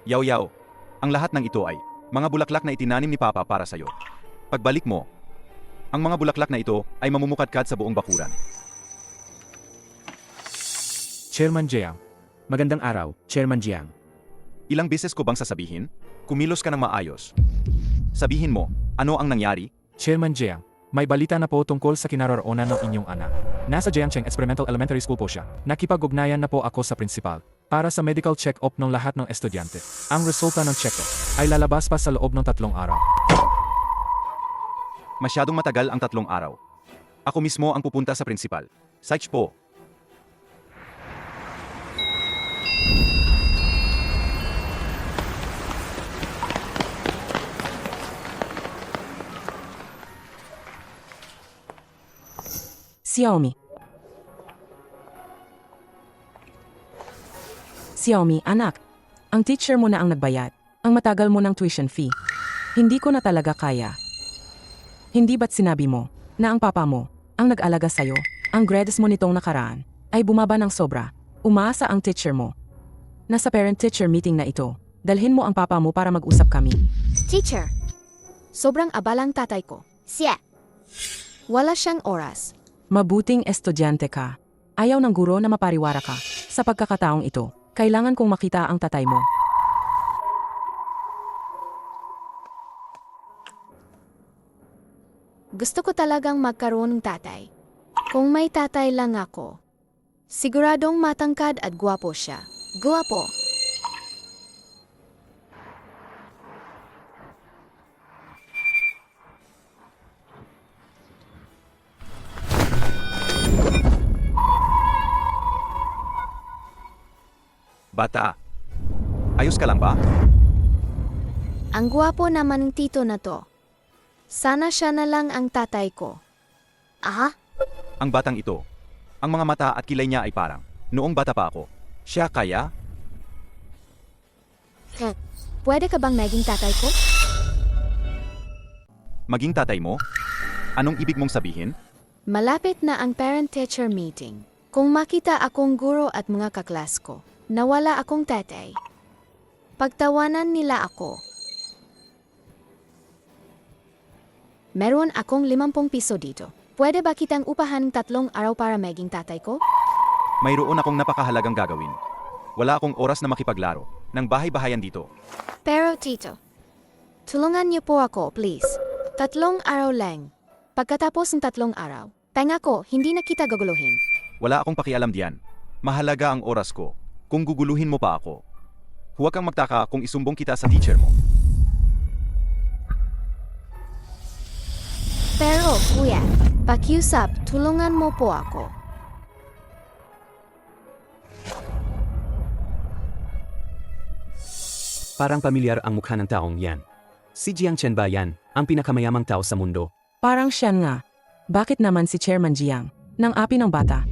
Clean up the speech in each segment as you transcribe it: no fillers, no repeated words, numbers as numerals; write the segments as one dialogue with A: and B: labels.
A: Yaw-yaw. Ang lahat ng ito ay mga bulaklak na itinanim ni Papa para sa'yo. Pagbalik mo, ang mga bulaklak na ito ay mamumukadkad sa buong bakuran.
B: Chairman Jiang. Magandang araw, Chairman Jiang.
A: Ilang beses ko bang sasabihin? Kumilos ka ng maayos. Sabihin mo, ano ang nangyari?
B: Chairman Jiang, may balita na po tungkol sa kinaroroonan ng inyong anak. Nasa Jiangcheng Experimental Elementary School po siya. Nakipag-ugnayan na po ako sa principal para sa medical check-up ng lahat ng estudyante. Ang resulta ng check-up ay lalabas pa sa loob ng 3 araw.
A: Masyadong matagal ang 3 araw. Ako mismo ang pupunta sa principal. Saich po.
C: Xiaomi, anak. Ang teacher mo na ang nagbayad. Ang matagal mo ng tuition fee. Hindi ko na talaga kaya. Hindi ba't sinabi mo na ang papa mo ang nag-alaga sa'yo? Ang grades mo nitong nakaraan ay bumaba ng sobra. Umaasa ang teacher mo. Nasa parent-teacher meeting na ito. Dalhin mo ang papa mo para mag-usap kami.
D: Teacher, sobrang abalang tatay ko. Siya. Wala siyang oras.
C: Mabuting estudyante ka. Ayaw ng guro na mapariwara ka. Sa pagkakataong ito, kailangan kong makita ang tatay mo.
D: Gusto ko talagang magkaroon ng tatay. Kung may tatay lang ako, siguradong matangkad at gwapo siya. Gwapo.
A: Bata, ayos ka lang ba?
D: Ang gwapo naman ng tito na to. Sana siya na lang ang tatay ko. Aha?
A: Ang batang ito, ang mga mata at kilay niya ay parang, noong bata pa ako. Siya kaya?
D: Pwede ka bang maging tatay ko?
A: Maging tatay mo? Anong ibig mong sabihin?
D: Malapit na ang parent-teacher meeting. Kung makita akong guro at mga kaklas ko, nawala akong tatay. Pagtawanan nila ako. Meron akong 50 piso dito. Pwede ba kitang upahan ng 3 araw para maging tatay ko?
A: Mayroon akong napakahalagang gagawin. Wala akong oras na makipaglaro ng bahay-bahayan dito.
D: Pero tito, tulungan niyo po ako, please. 3 araw lang. Pagkatapos ng 3 araw, pangako, hindi na kita gaguluhin.
A: Wala akong pakialam diyan. Mahalaga ang oras ko. Kung guguluhin mo pa ako, huwag kang magtaka kung isumbong kita sa teacher mo.
D: Pero, kuya, pakiusap, tulungan mo po ako.
E: Parang pamilyar ang mukha ng taong yan. Si Jiang Chen ba yan, ang pinakamayamang tao sa mundo?
C: Parang siya nga. Bakit naman si Chairman Jiang ng api ng bata?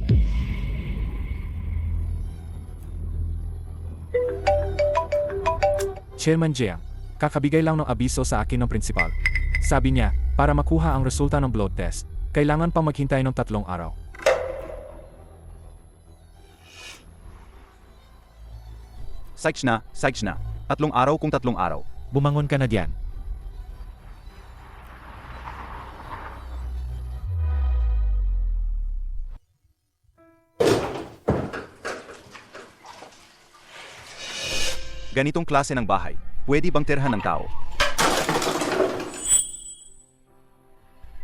B: Chairman Jiang, kakabigay lang ng abiso sa akin ng principal. Sabi niya, para makuha ang resulta ng blood test, kailangan pang maghintay ng 3 araw.
A: Saich na. 3 araw kung 3 araw.
B: Bumangon ka na diyan.
A: Ganitong klase ng bahay, pwede bang tirhan ng tao?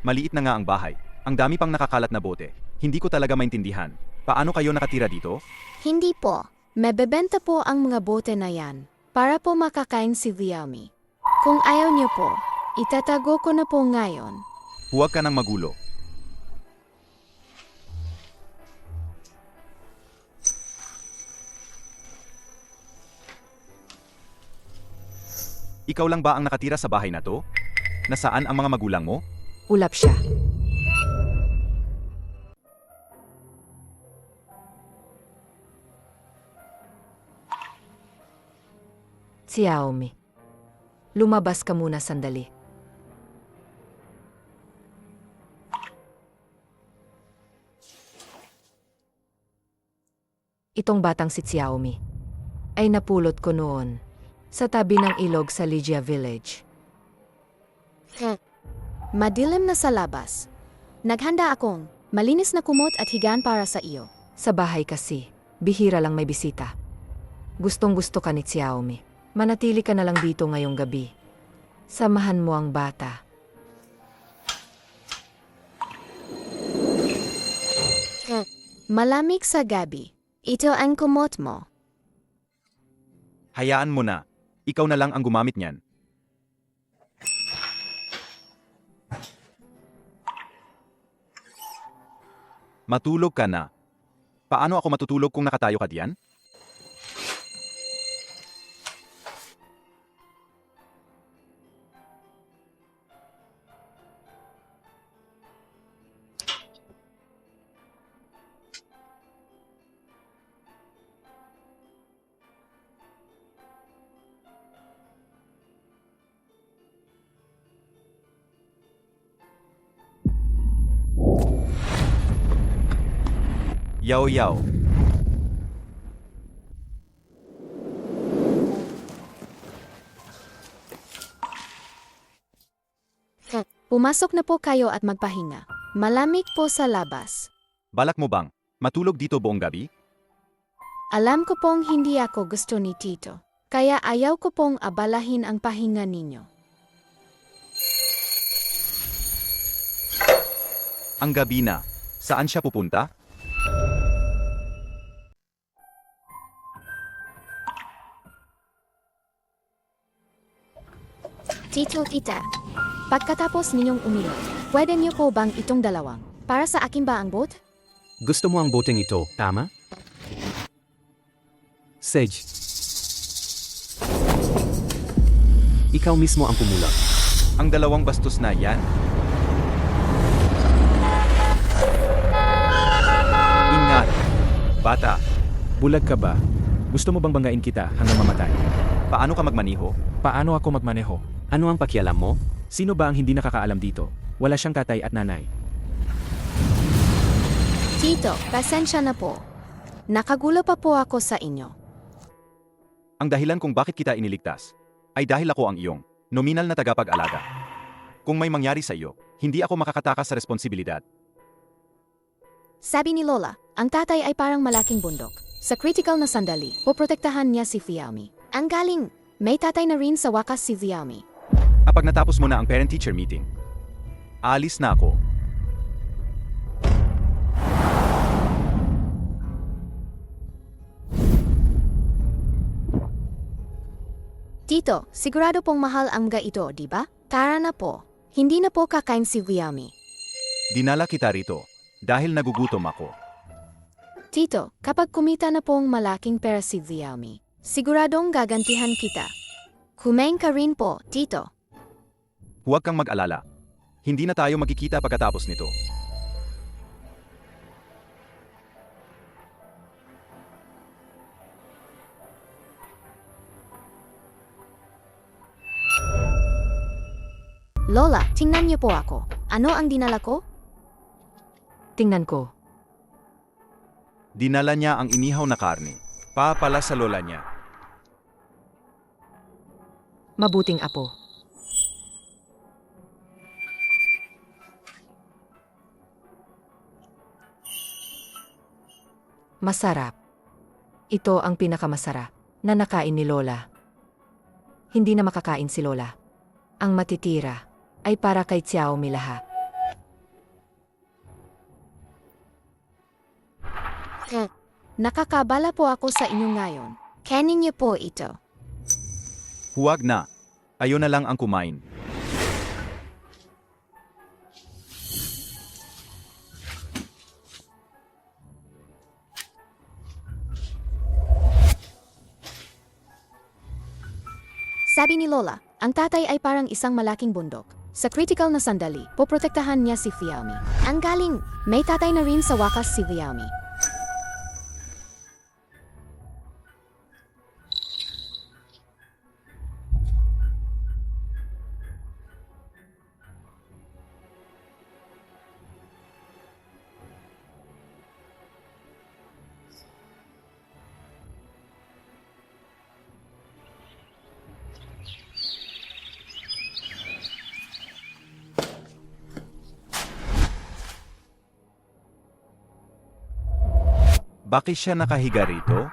A: Maliit na nga ang bahay. Ang dami pang nakakalat na bote. Hindi ko talaga maintindihan. Paano kayo nakatira dito?
D: Hindi po. Mabebenta po ang mga bote na yan para po makakain si Xiaomi. Kung ayaw niyo po, itatago ko na po ngayon.
A: Huwag ka nang magulo. Ikaw lang ba ang nakatira sa bahay na to? Nasaan ang mga magulang mo?
C: Ulap siya.
F: Xiaomi, lumabas ka muna sandali. Itong batang si Xiaomi ay napulot ko noon Sa tabi ng ilog sa Lygia Village.
D: Madilim na sa labas. Naghanda akong malinis na kumot at higaan para sa iyo.
F: Sa bahay kasi, bihira lang may bisita. Gustong-gusto ka ni Xiaomi. Manatili ka na lang dito ngayong gabi. Samahan mo ang bata.
D: Malamig sa gabi. Ito ang kumot mo.
A: Hayaan mo na. Ikaw na lang ang gumamit niyan. Matulog ka na. Paano ako matutulog kung nakatayo ka diyan? Yaw yaw.
D: Pumasok na po kayo at magpahinga. Malamig po sa labas.
A: Balak mo bang matulog dito buong gabi?
D: Alam ko pong hindi ako gusto ni Tito. Kaya ayaw ko pong abalahin ang pahinga ninyo.
A: Ang gabi na. Saan siya pupunta?
D: Tito, tita. Pagkatapos ninyong uminom, pwede niyo po bang itong dalawang? Para sa akin ba ang boat?
E: Gusto mo ang boteng ito, tama? Sage. Ikaw mismo ang pumulak.
A: Ang dalawang bastos na yan. Ingat. Bata,
B: Bulag ka ba? Gusto mo bang banggain kita hanggang mamatay?
A: paano ka magmaniho?
B: Paano ako magmaneho?
E: Ano ang pakialam mo?
B: Sino ba ang hindi nakakaalam dito? Wala siyang tatay at nanay.
D: Tito, pasensya na po. Nakagulo pa po ako sa inyo.
A: Ang dahilan kung bakit kita iniligtas ay dahil ako ang iyong nominal na tagapag-alaga. Kung may mangyari sa iyo, hindi ako makakatakas sa responsibilidad.
D: Sabi ni Lola, ang tatay ay parang malaking bundok. Sa critical na sandali, poprotektahan niya si Xiaomi. Ang galing, may tatay na rin sa wakas si Xiaomi.
A: Kapag natapos mo na ang parent-teacher meeting, aalis na ako.
D: Tito, sigurado pong mahal ang mga ito, di ba? Tara na po. Hindi na po kakain si Xiaomi.
A: Dinala kita rito dahil nagugutom ako.
D: Tito, kapag kumita na pong malaking pera si Xiaomi, siguradong gagantihan kita. Kumain ka rin po, Tito.
A: Huwag kang mag-alala. Hindi na tayo magkikita pagkatapos nito.
D: Lola, tingnan niyo po ako. Ano ang dinala ko?
F: Tingnan ko.
A: Dinala niya ang inihaw na karne. Pala sa lola niya.
F: Mabuting apo. Masarap. Ito ang pinakamasarap na nakain ni Lola. Hindi na makakain si Lola. Ang matitira ay para kay Xiaomi lahat.
D: Nakakabala po ako sa inyo ngayon. Kanin niyo po ito.
A: Huwag na. Ayo na lang ang kumain.
D: Sabi ni Lola, ang tatay ay parang isang malaking bundok. Sa critical na sandali, poprotektahan niya si Xiaomi. Ang galing, may tatay na rin sa wakas si Xiaomi.
A: Bakit siya nakahiga rito?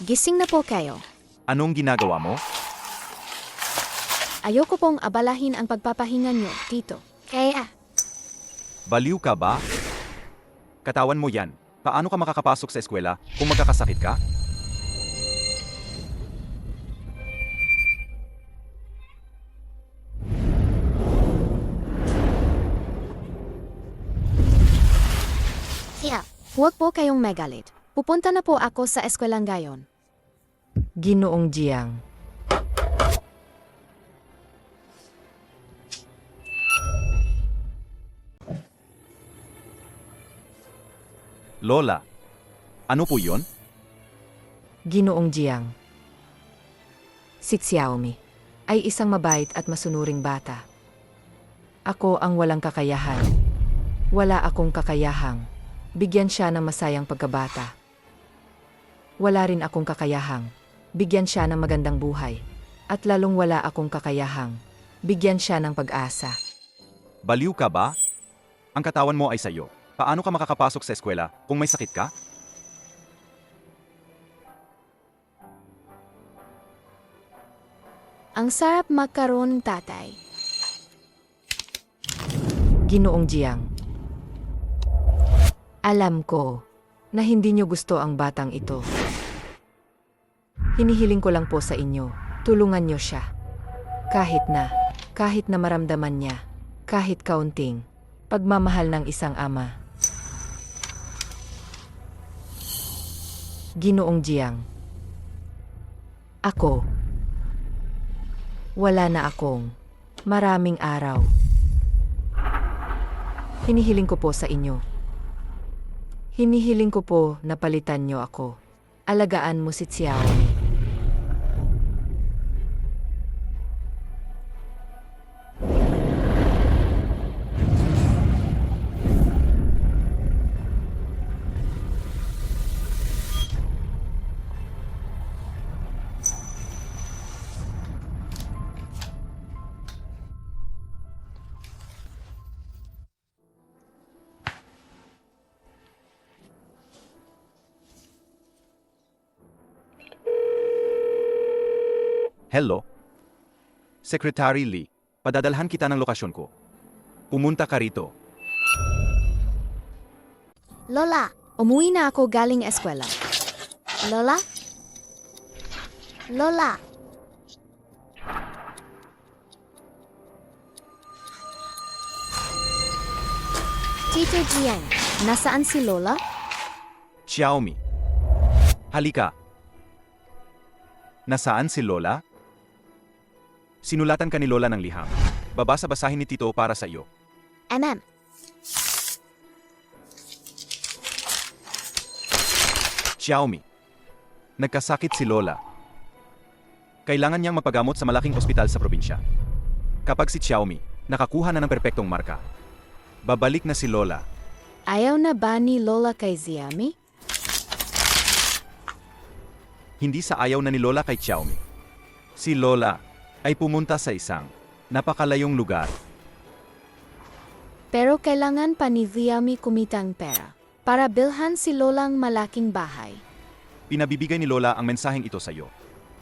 D: Gising na po kayo.
A: Anong ginagawa mo?
D: Ayoko pong abalahin ang pagpapahinga niyo, Tito. Kaya,
A: Baliw ka ba? Katawan mo yan. Paano ka makakapasok sa eskwela kung magkakasakit ka?
D: kaya, huwag po kayong megalit. Pupunta na po ako sa eskwelang gayon.
F: Ginoong Jiang.
A: Lola, ano po yon?
F: Ginoong Jiang. Si Xiaomi ay isang mabait at masunuring bata. Ako ang walang kakayahan. Wala akong kakayahang bigyan siya ng masayang pagkabata. Wala rin akong kakayahang bigyan siya ng magandang buhay. At lalong wala akong kakayahang bigyan siya ng pag-asa.
A: Baliw ka ba? Ang katawan mo ay sayo. Paano ka makakapasok sa eskwela kung may sakit ka?
D: Ang sarap magkaroon, tatay.
F: Ginoong Jiang. Alam ko na hindi niyo gusto ang batang ito. Hinihiling ko lang po sa inyo, tulungan niyo siya. Kahit na maramdaman niya, kahit kaunting, pagmamahal ng isang ama. Ginoong Jiang. Ako. Wala na akong maraming araw. Hinihiling ko po sa inyo. Hinihiling ko po na palitan niyo ako. Alagaan mo si Xiaomi.
A: Hello? Secretary Lee, padadalhan kita ng lokasyon ko. Pumunta ka rito.
D: Lola, umuwi na ako galing eskwela. Lola? Lola? Tito Jiang, nasaan si Lola?
A: Xiaomi. Halika. Nasaan si Lola? Sinulatan ka ni Lola ng liham. Babasa-basahin ni Tito para sa iyo. Xiaomi. Nagkasakit si Lola. Kailangan niyang mapagamot sa malaking ospital sa probinsya. Kapag si Xiaomi nakakuha na ng perpektong marka, babalik na si Lola.
D: Ayaw na ba ni Lola kay Xiaomi?
A: Hindi sa ayaw na ni Lola kay Xiaomi. Si Lola ay pumunta sa isang napakalayong lugar.
D: Pero kailangan pa ni Xiaomi kumitang pera para bilhan si Lolang malaking bahay.
A: Pinabibigay ni Lola ang mensaheng ito sa iyo.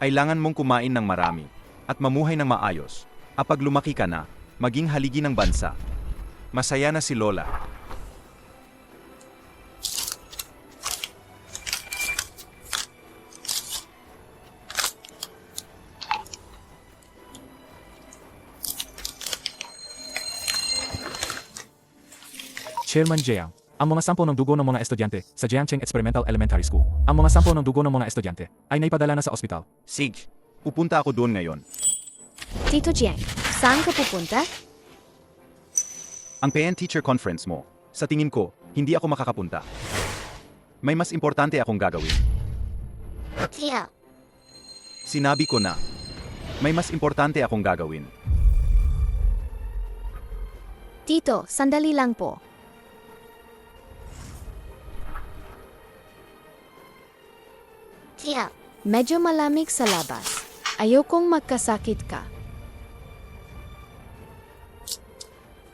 A: Kailangan mong kumain ng marami at mamuhay ng maayos. Apag lumaki ka na, maging haligi ng bansa. Masaya na si Lola.
B: Chairman Jiang, ang mga sampo ng dugo ng mga estudyante sa Jiangcheng Experimental Elementary School. Ang mga sampo ng dugo ng mga estudyante ay naipadala na sa ospital.
A: Sige, pupunta ako doon ngayon.
D: Tito Jiang, saan ka pupunta?
A: Ang PN Teacher Conference mo, sa tingin ko, hindi ako makakapunta. May mas importante akong gagawin.
D: Kaya,
A: Sinabi ko na, may mas importante akong gagawin.
D: Tito, sandali lang po. Kaya, medyo malamig sa labas. Ayokong magkasakit ka.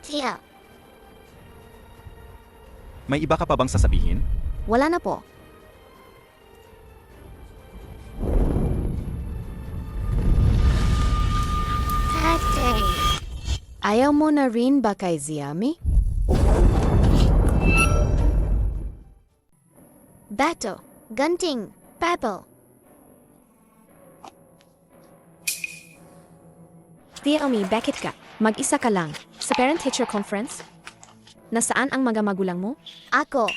D: Tia,
A: May iba ka pa bang sasabihin?
D: wala na po. Tatay. Ayaw mo na rin ba kay Xiaomi? Bato, Gunting, Pebble. Xiaomi, bakit ka? Mag-isa ka lang. Sa parent-teacher conference? Nasaan ang mga magulang mo? Ako.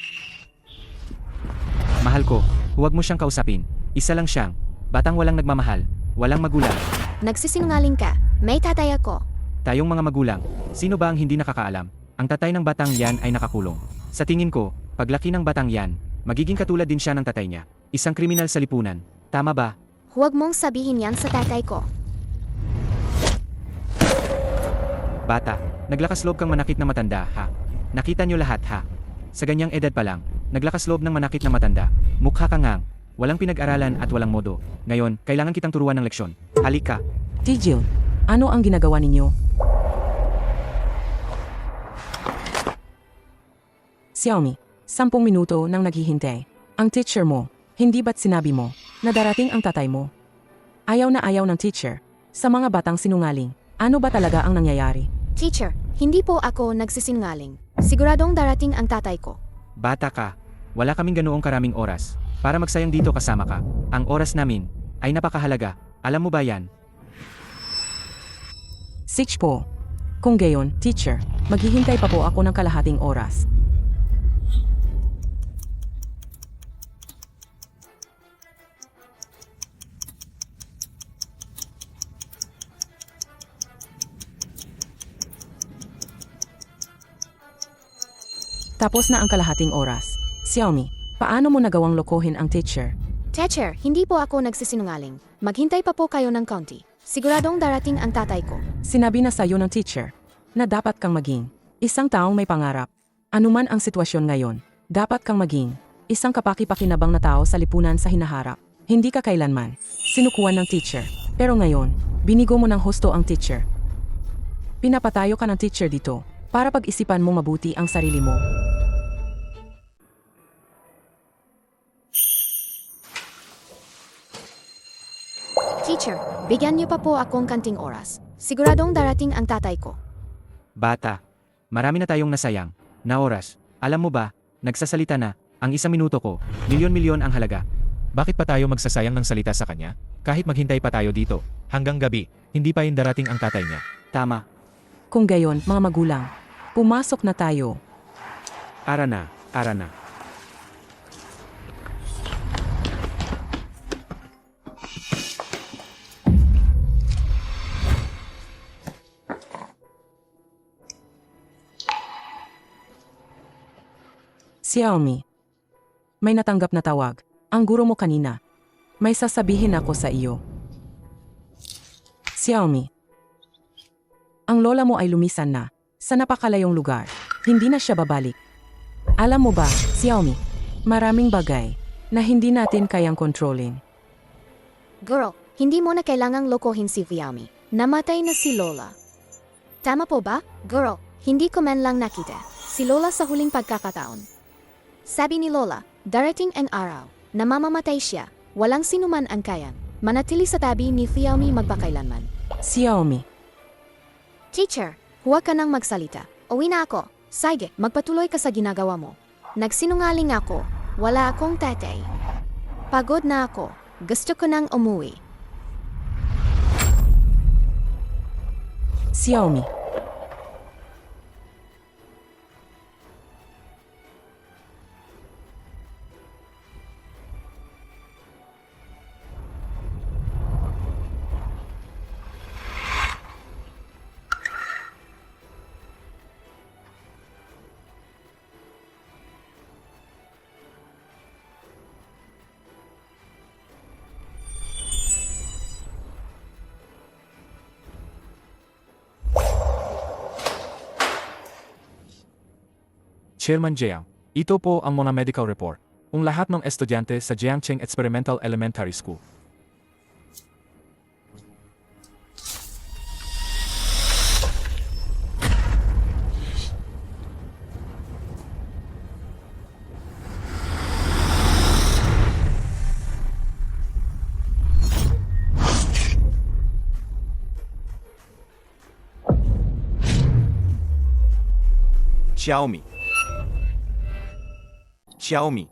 G: Mahal ko, huwag mo siyang kausapin. Isa lang siyang, batang walang nagmamahal, walang magulang.
D: Nagsisinungaling ka. May tatay ako.
G: Tayong mga magulang, sino ba ang hindi nakakaalam? Ang tatay ng batang yan ay nakakulong. Sa tingin ko, paglaki ng batang yan, magiging katulad din siya ng tatay niya. Isang kriminal sa lipunan. Tama ba?
D: Huwag mong sabihin yan sa tatay ko.
G: Bata, naglakas loob kang manakit na matanda, ha? Nakita niyo lahat, ha? Sa ganyang edad pa lang, naglakas loob ng manakit na matanda. Mukha kang ngang, walang pinag-aralan at walang modo. Ngayon, kailangan kitang turuan ng leksyon. Halika.
C: Tijil, ano ang ginagawa ninyo? Xiaomi, 10 minuto nang naghihintay. Ang teacher mo, hindi ba't sinabi mo na darating ang tatay mo? Ayaw na ayaw ng teacher. Sa mga batang sinungaling, ano ba talaga ang nangyayari?
D: Teacher, hindi po ako nagsisinungaling. Siguradong darating ang tatay ko.
G: Bata ka, wala kaming ganoong karaming oras. Para magsayang dito kasama ka. Ang oras namin ay napakahalaga. Alam mo ba yan?
C: Sich po. Kung gayon, teacher, maghihintay pa po ako ng kalahating oras. Tapos na ang kalahating oras. Xiaomi, paano mo nagawang lokohin ang teacher?
D: Teacher, hindi po ako nagsisinungaling. Maghintay pa po kayo ng kaunti. Siguradong darating ang tatay ko.
C: Sinabi na sa'yo ng teacher na dapat kang maging isang taong may pangarap. Anuman ang sitwasyon ngayon, dapat kang maging isang kapaki-pakinabang na tao sa lipunan sa hinaharap. Hindi ka kailanman sinukuan ng teacher. Pero ngayon, binigo mo ng husto ang teacher. Pinapatayo ka ng teacher dito para pag-isipan mo mabuti ang sarili mo.
D: Teacher, bigyan niyo pa po akong kanting oras. Siguradong darating ang tatay ko.
G: Bata, marami na tayong nasayang na oras. Alam mo ba, nagsasalita na, ang 1 minuto ko, milyon-milyon ang halaga.
B: Bakit pa tayo magsasayang ng salita sa kanya? Kahit maghintay pa tayo dito, hanggang gabi, hindi pa rin darating ang tatay niya.
G: Tama,
C: Kung gayon, mga magulang, pumasok na tayo.
G: ara na, ara na.
C: Xiaomi, may natanggap na tawag. Ang guro mo kanina. May sasabihin ako sa iyo. Xiaomi, ang lola mo ay lumisan na sa napakalayong lugar. Hindi na siya babalik. Alam mo ba, Xiaomi, maraming bagay na hindi natin kayang kontrolin.
D: Girl, hindi mo na kailangang lokohin si Xiaomi. Namatay na si Lola. Tama po ba? Girl, hindi ko man lang nakita si Lola sa huling pagkakataon. Sabi ni Lola, darating ang araw na mamamatay siya. Walang sinuman ang kayang manatili sa tabi ni Xiaomi magpakailanman.
C: Xiaomi,
D: Teacher, huwag ka nang magsalita. Uwi na ako. Sige, magpatuloy ka sa ginagawa mo. Nagsinungaling ako. Wala akong tatay. Pagod na ako. Gusto ko nang umuwi.
C: Xiaomi.
B: Chairman Jiang, ito po ang mga medical report. Ang lahat ng estudyante sa Jiangcheng Experimental Elementary School.
A: Xiaomi. Xiaomi.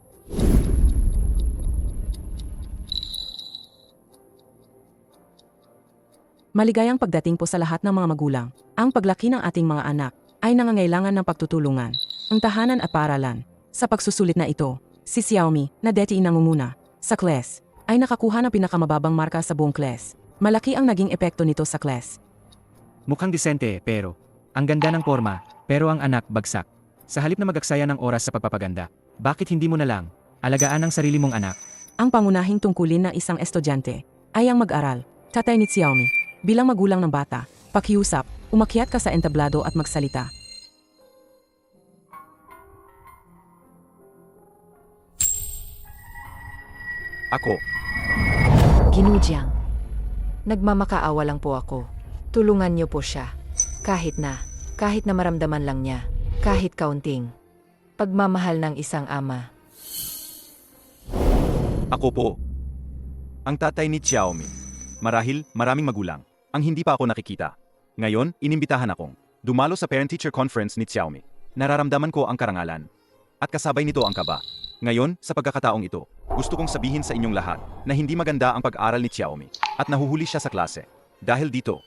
C: Maligayang pagdating po sa lahat ng mga magulang. Ang paglaki ng ating mga anak ay nangangailangan ng pagtutulungan. Ang tahanan at paaralan. Sa pagsusulit na ito, si Xiaomi, na dati nangunguna sa class, ay nakakuha ng pinakamababang marka sa buong class. Malaki ang naging epekto nito sa class.
G: Mukhang disente, pero ang ganda ng forma, pero ang anak bagsak. Sa halip na magaksaya ng oras sa pagpapaganda, bakit hindi mo na lang alagaan ang sarili mong anak?
C: Ang pangunahing tungkulin ng isang estudyante ay ang mag-aral. Tatay ni Xiaomi, bilang magulang ng bata, pakiusap, umakyat ka sa entablado at magsalita.
A: Ako.
F: Ginoo Jiang. Nagmamakaawa lang po ako. Tulungan niyo po siya. Kahit na maramdaman lang niya, kahit kaunting pagmamahal ng isang ama.
A: Ako po. Ang tatay ni Xiaomi. Marahil, maraming magulang ang hindi pa ako nakikita. Ngayon, inimbitahan akong dumalo sa parent-teacher conference ni Xiaomi. Nararamdaman ko ang karangalan. At kasabay nito ang kaba. Ngayon, sa pagkakataong ito, gusto kong sabihin sa inyong lahat na hindi maganda ang pag-aral ni Xiaomi at nahuhuli siya sa klase. Dahil dito,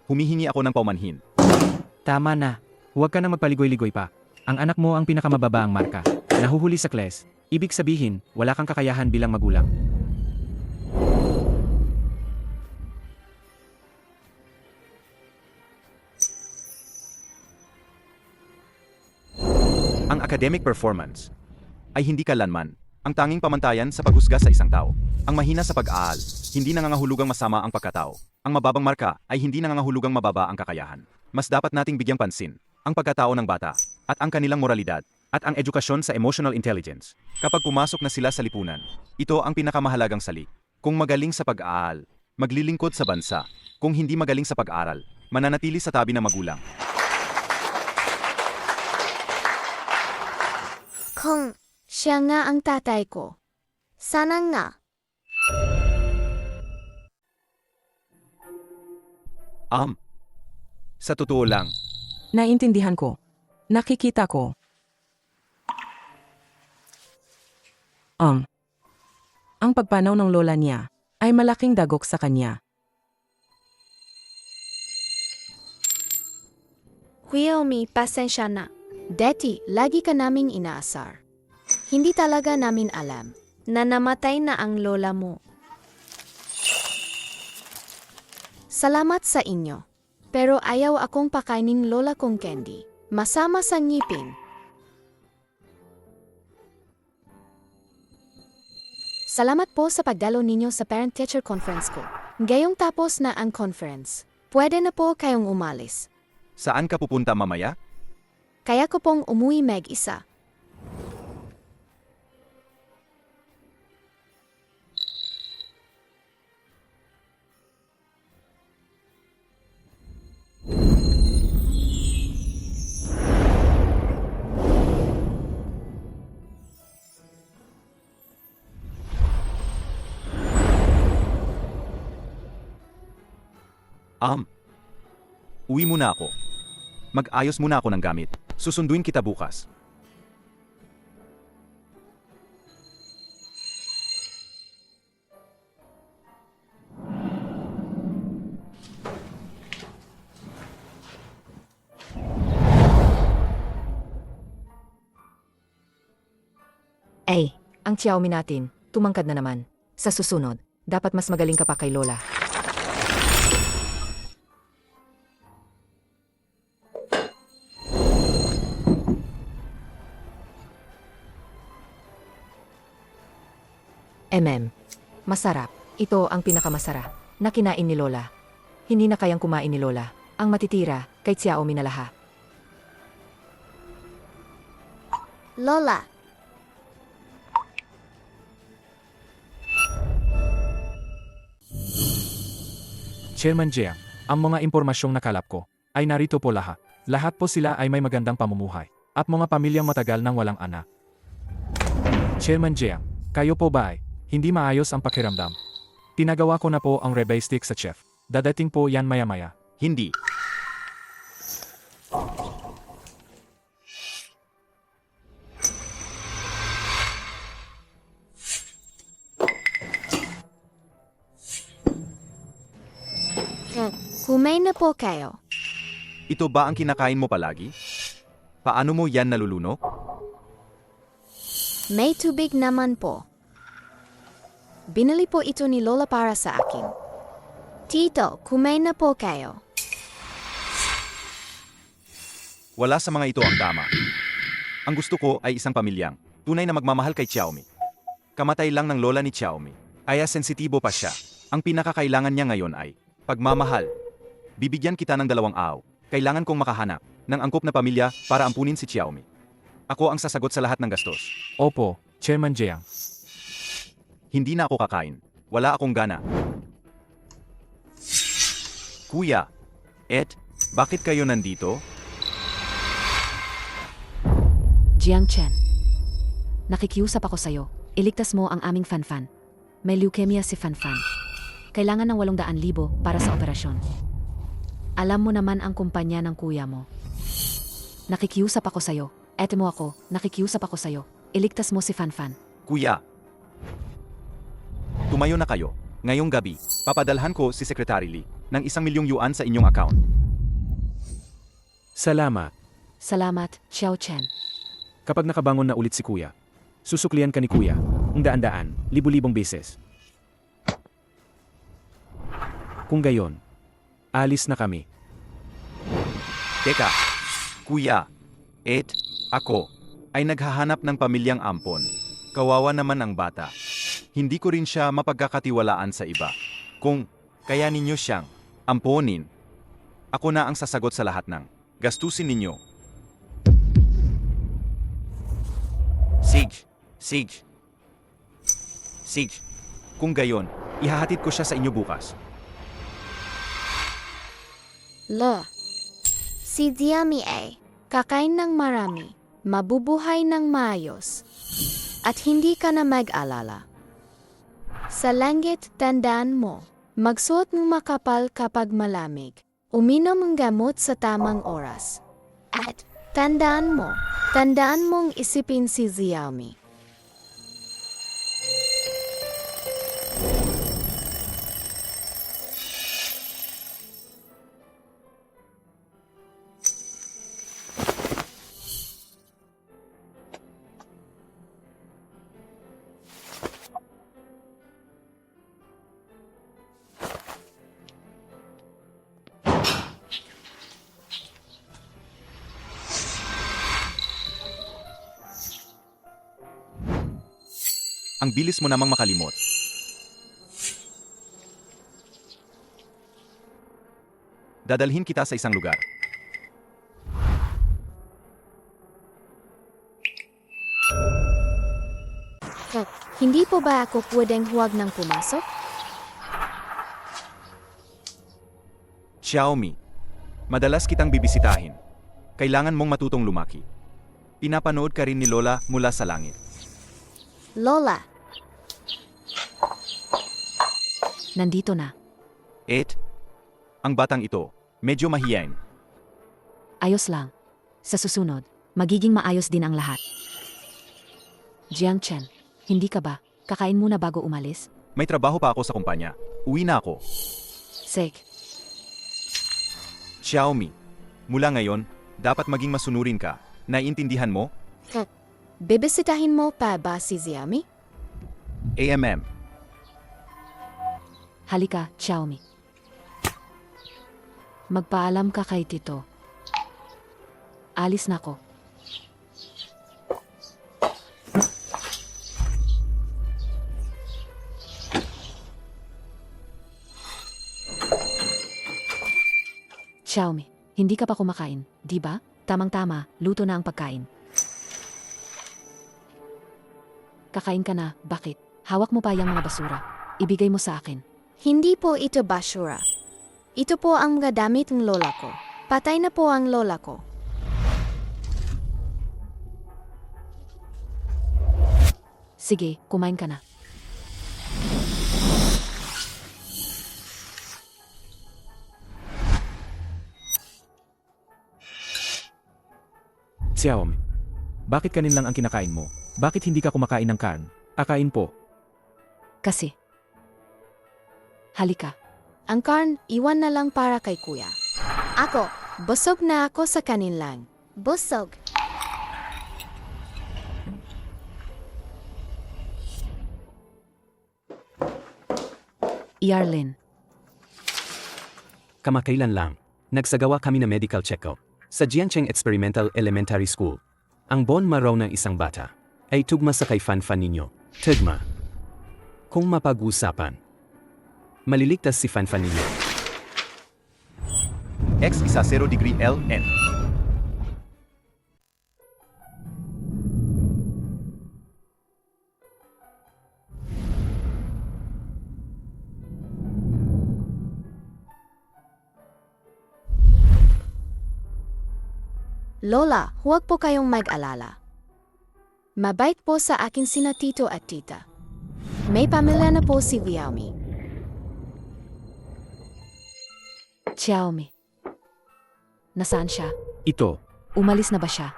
A: humihingi ako ng paumanhin.
G: Tama na. Huwag ka nang magpaligoy-ligoy pa. Ang anak mo ang pinakamababa ang marka. Nahuhuli sa class. Ibig sabihin, wala kang kakayahan bilang magulang.
A: Ang academic performance ay hindi kailanman ang tanging pamantayan sa paghusga sa isang tao. Ang mahina sa pag-aaral, hindi nangangahulugang masama ang pagkatao. Ang mababang marka ay hindi nangangahulugang mababa ang kakayahan. Mas dapat nating bigyang pansin ang pagkatao ng bata at ang kanilang moralidad at ang edukasyon sa emotional intelligence. Kapag pumasok na sila sa lipunan, ito ang pinakamahalagang salik. Kung magaling sa pag-aaral, maglilingkod sa bansa. Kung hindi magaling sa pag-aaral, mananatili sa tabi ng magulang.
D: Kung siya nga ang tatay ko, sana nga.
A: Sa totoo lang,
C: Naintindihan ko. Nakikita ko. Ang pagpanaw ng lola niya ay malaking dagok sa kanya.
D: Xiaomi, pasensya na. Deti, lagi ka naming inaasar. Hindi talaga namin alam na namatay na ang lola mo. Salamat sa inyo. Pero ayaw akong pakainin lola kong candy. Masama sa ngipin. Salamat po sa pagdalo ninyo sa parent-teacher conference ko. Ngayong tapos na ang conference, pwede na po kayong umalis.
A: saan ka pupunta mamaya?
D: Kaya ko pong umuwi mag-isa.
A: Uwi muna ako. Mag-ayos muna ako ng gamit. Susunduin kita bukas.
F: Ay, ang Xiaomi natin, tumangkad na naman. Sa susunod, dapat mas magaling ka pa kay Lola. Masarap. Ito ang pinakamasarap na kinain ni Lola. Hindi na kayang kumain ni Lola. Ang matitira kay Xiaomi na lahat.
D: Lola,
B: Chairman Jiang, ang mga impormasyong nakalap ko ay narito po lahat. Lahat po sila ay may magandang pamumuhay at mga pamilyang matagal nang walang anak. Chairman Jiang, kayo po ba ay hindi maayos ang pakiramdam? Tinagawa ko na po ang rebay stick sa chef. Dadating po yan maya-maya.
A: Hindi.
D: Kumain na po kayo.
A: Ito ba ang kinakain mo palagi? Paano mo yan nalulunok?
D: May tubig naman po. Binili po ito ni Lola para sa akin. Tito, kumain na po kayo.
A: Wala sa mga ito ang tama. Ang gusto ko ay isang pamilyang tunay na magmamahal kay Xiaomi. Kamatay lang ng lola ni Xiaomi, kaya sensitibo pa siya. Ang pinakakailangan niya ngayon ay pagmamahal. Bibigyan kita ng 2 araw. Kailangan kong makahanap ng angkop na pamilya para ampunin si Xiaomi. Ako ang sasagot sa lahat ng gastos.
B: Opo, Chairman Jiang.
A: Hindi na ako kakain. Wala akong gana. Kuya, bakit kayo nandito?
H: Jiang Chen, nakikiusap ako sa'yo. Iligtas mo ang aming Fanfan. May leukemia si Fanfan. Kailangan ng 800,000 para sa operasyon. Alam mo naman ang kumpanya ng kuya mo. Nakikiusap ako sa'yo. Eto mo ako, nakikiusap ako sa'yo. Iligtas mo si Fanfan.
A: Kuya, tumayo na kayo. Ngayong gabi, papadalhan ko si Secretary Lee ng 1,000,000 yuan sa inyong account.
B: Salamat.
H: Salamat, Xiao Chen.
B: Kapag nakabangon na ulit si Kuya, susuklian ka ni Kuya, ang daan-daan, libu-libong beses. Kung gayon, alis na kami.
A: Teka, kuya, ako ay naghahanap ng pamilyang ampon. Kawawa naman ang bata. Hindi ko rin siya mapagkakatiwalaan sa iba. Kung kaya ninyo siyang amponin, ako na ang sasagot sa lahat ng gastusin ninyo. Sige. Kung gayon, ihahatid ko siya sa inyo bukas.
D: Si Xiaomi ay kakain ng marami, mabubuhay ng maayos, at hindi ka na mag-alala. Sa langit, tandaan mo, magsuot ng makapal kapag malamig, uminom ng gamot sa tamang oras. At tandaan mong isipin si Xiaomi.
A: Ang bilis mo namang makalimot. Dadalhin kita sa isang lugar.
D: Hindi po ba ako pwedeng huwag nang pumasok?
A: Xiaomi, madalas kitang bibisitahin. Kailangan mong matutong lumaki. Pinapanood ka rin ni Lola mula sa langit.
D: Lola,
H: Nandito na.
A: Ang batang ito, medyo mahiyain.
H: Ayos lang. Sa susunod, magiging maayos din ang lahat. Jiang Chen, hindi ka ba? Kakain muna bago umalis?
A: May trabaho pa ako sa kumpanya. Uwi na ako.
H: Sige.
A: Xiaomi, mula ngayon, dapat maging masunurin ka. Naiintindihan mo?
D: bibisitahin mo pa ba si Xiaomi?
A: AMM.
H: Halika, Xiaomi. Magpaalam ka kay Tito. Alis na ako. Xiaomi, hindi ka pa kumakain, di ba? Tamang-tama, luto na ang pagkain. Kakain ka na, bakit? Hawak mo pa yung mga basura. Ibigay mo sa akin.
D: Hindi po ito basura. Ito po ang mga damit ng lola ko. Patay na po ang lola ko.
H: Sige, kumain ka na.
B: Xiaomi, bakit kanin lang ang kinakain mo? Bakit hindi ka kumakain ng karn? Akain po.
H: Kasi. Halika.
D: Ang karn, iwan na lang para kay kuya. Ako, busog na ako sa kanilang. Busog.
H: Yarlin,
E: Kamakailan lang, nagsagawa kami ng medical check-up sa Jiangcheng Experimental Elementary School. Ang bone marrow ng isang bata ay tugma sa kay Fan-Fan ninyo. Tugma. Kung mapag-usapan, maliligtas si Fan-Fan ninyo.
A: X isa 0 degree LN.
D: Lola, huwag po kayong mag-alala. Mabait po sa akin sina tito at tita. May pamilya na po si Viaomi.
H: Xiaomi. Nasaan siya?
B: Ito,
H: Umalis na ba siya?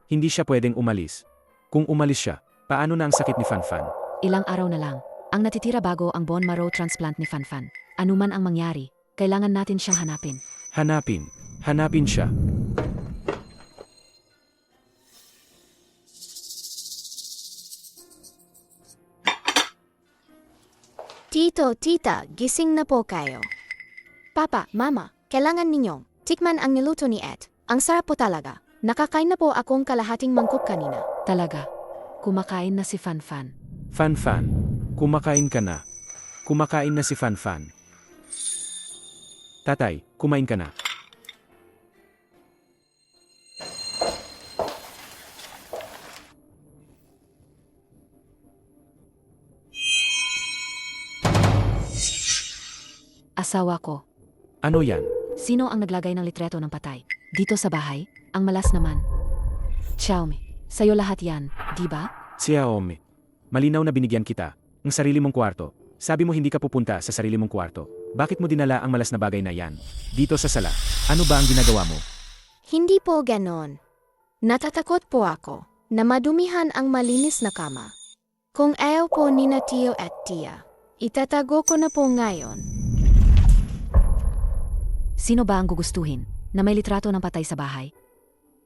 B: hindi siya pwedeng umalis. Kung umalis siya, paano na ang sakit ni Fan-Fan?
H: Ilang araw na lang. Ang natitira bago ang bone marrow transplant ni Fan-Fan. Anuman ang mangyari, kailangan natin siyang hanapin.
B: Hanapin. Hanapin siya.
D: Tito, tita, gising na po kayo. Papa, mama, kailangan ninyong tikman ang niluto ni Ed. Ang sarap po talaga. Nakakain na po akong kalahating mangkok kanina.
H: Talaga. Kumakain na si Fan-Fan.
B: Fan-Fan, kumakain ka na. Kumakain na si Fan-Fan. Tatay, kumain ka na.
H: Asawa ko.
B: Ano yan?
H: Sino ang naglagay ng litreto ng patay? Dito sa bahay? Ang malas naman. Xiaomi, sa'yo lahat yan, di ba?
B: Xiaomi. Malinaw na binigyan kita. Ang sarili mong kwarto. Sabi mo hindi ka pupunta sa sarili mong kwarto. Bakit mo dinala ang malas na bagay na yan? Dito sa sala. Ano ba ang ginagawa mo?
D: Hindi po ganon. Natatakot po ako na madumihan ang malinis na kama. Kung ayaw po ni na tiyo at tiya, itatago ko na po ngayon.
H: Sino ba ang gugustuhin na may litrato ng patay sa bahay?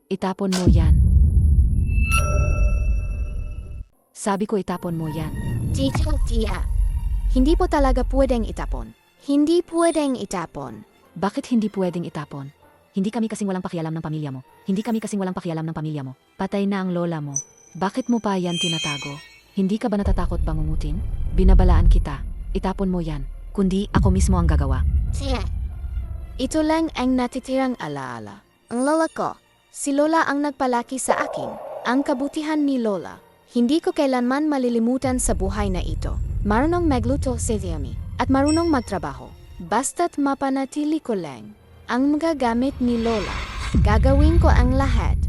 H: Itapon mo yan. Sabi ko itapon mo yan.
D: Tito, tiya. Hindi po talaga pwedeng itapon. Hindi pwedeng itapon.
H: Bakit hindi pwedeng itapon? Hindi kami kasing walang pakialam ng pamilya mo. Hindi kami kasing walang pakialam ng pamilya mo. Patay na ang lola mo. Bakit mo pa yan tinatago? Hindi ka ba natatakot bangungutin? Binabalaan kita. Itapon mo yan. Kundi ako mismo ang gagawa.
D: Tiya. Ito lang ang natitirang alaala. Ang lola ko. Si Lola ang nagpalaki sa akin. Ang kabutihan ni Lola. Hindi ko kailanman malilimutan sa buhay na ito. Marunong magluto si Viaomi at marunong magtrabaho. Basta't mapanatili ko lang ang magagamit ni Lola. Gagawin ko ang lahat.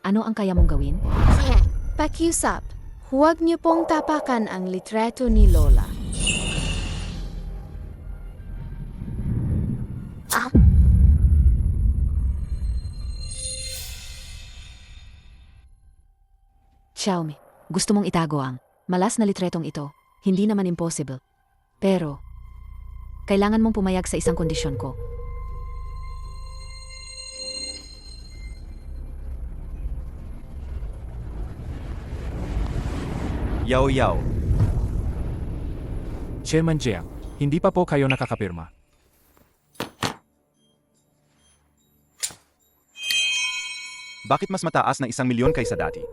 H: Ano ang kaya mong gawin?
D: Pakiusap, huwag niyo pong tapakan ang litreto ni Lola. Ah!
H: Xiaomi, gusto mong itago ang malas na litretong ito. Hindi naman impossible. Pero, kailangan mong pumayag sa isang kondisyon ko.
A: Yao Yao.
B: Chairman Jiang, hindi pa po kayo nakakapirma.
A: Bakit mas mataas na 1,000,000 kaysa dati?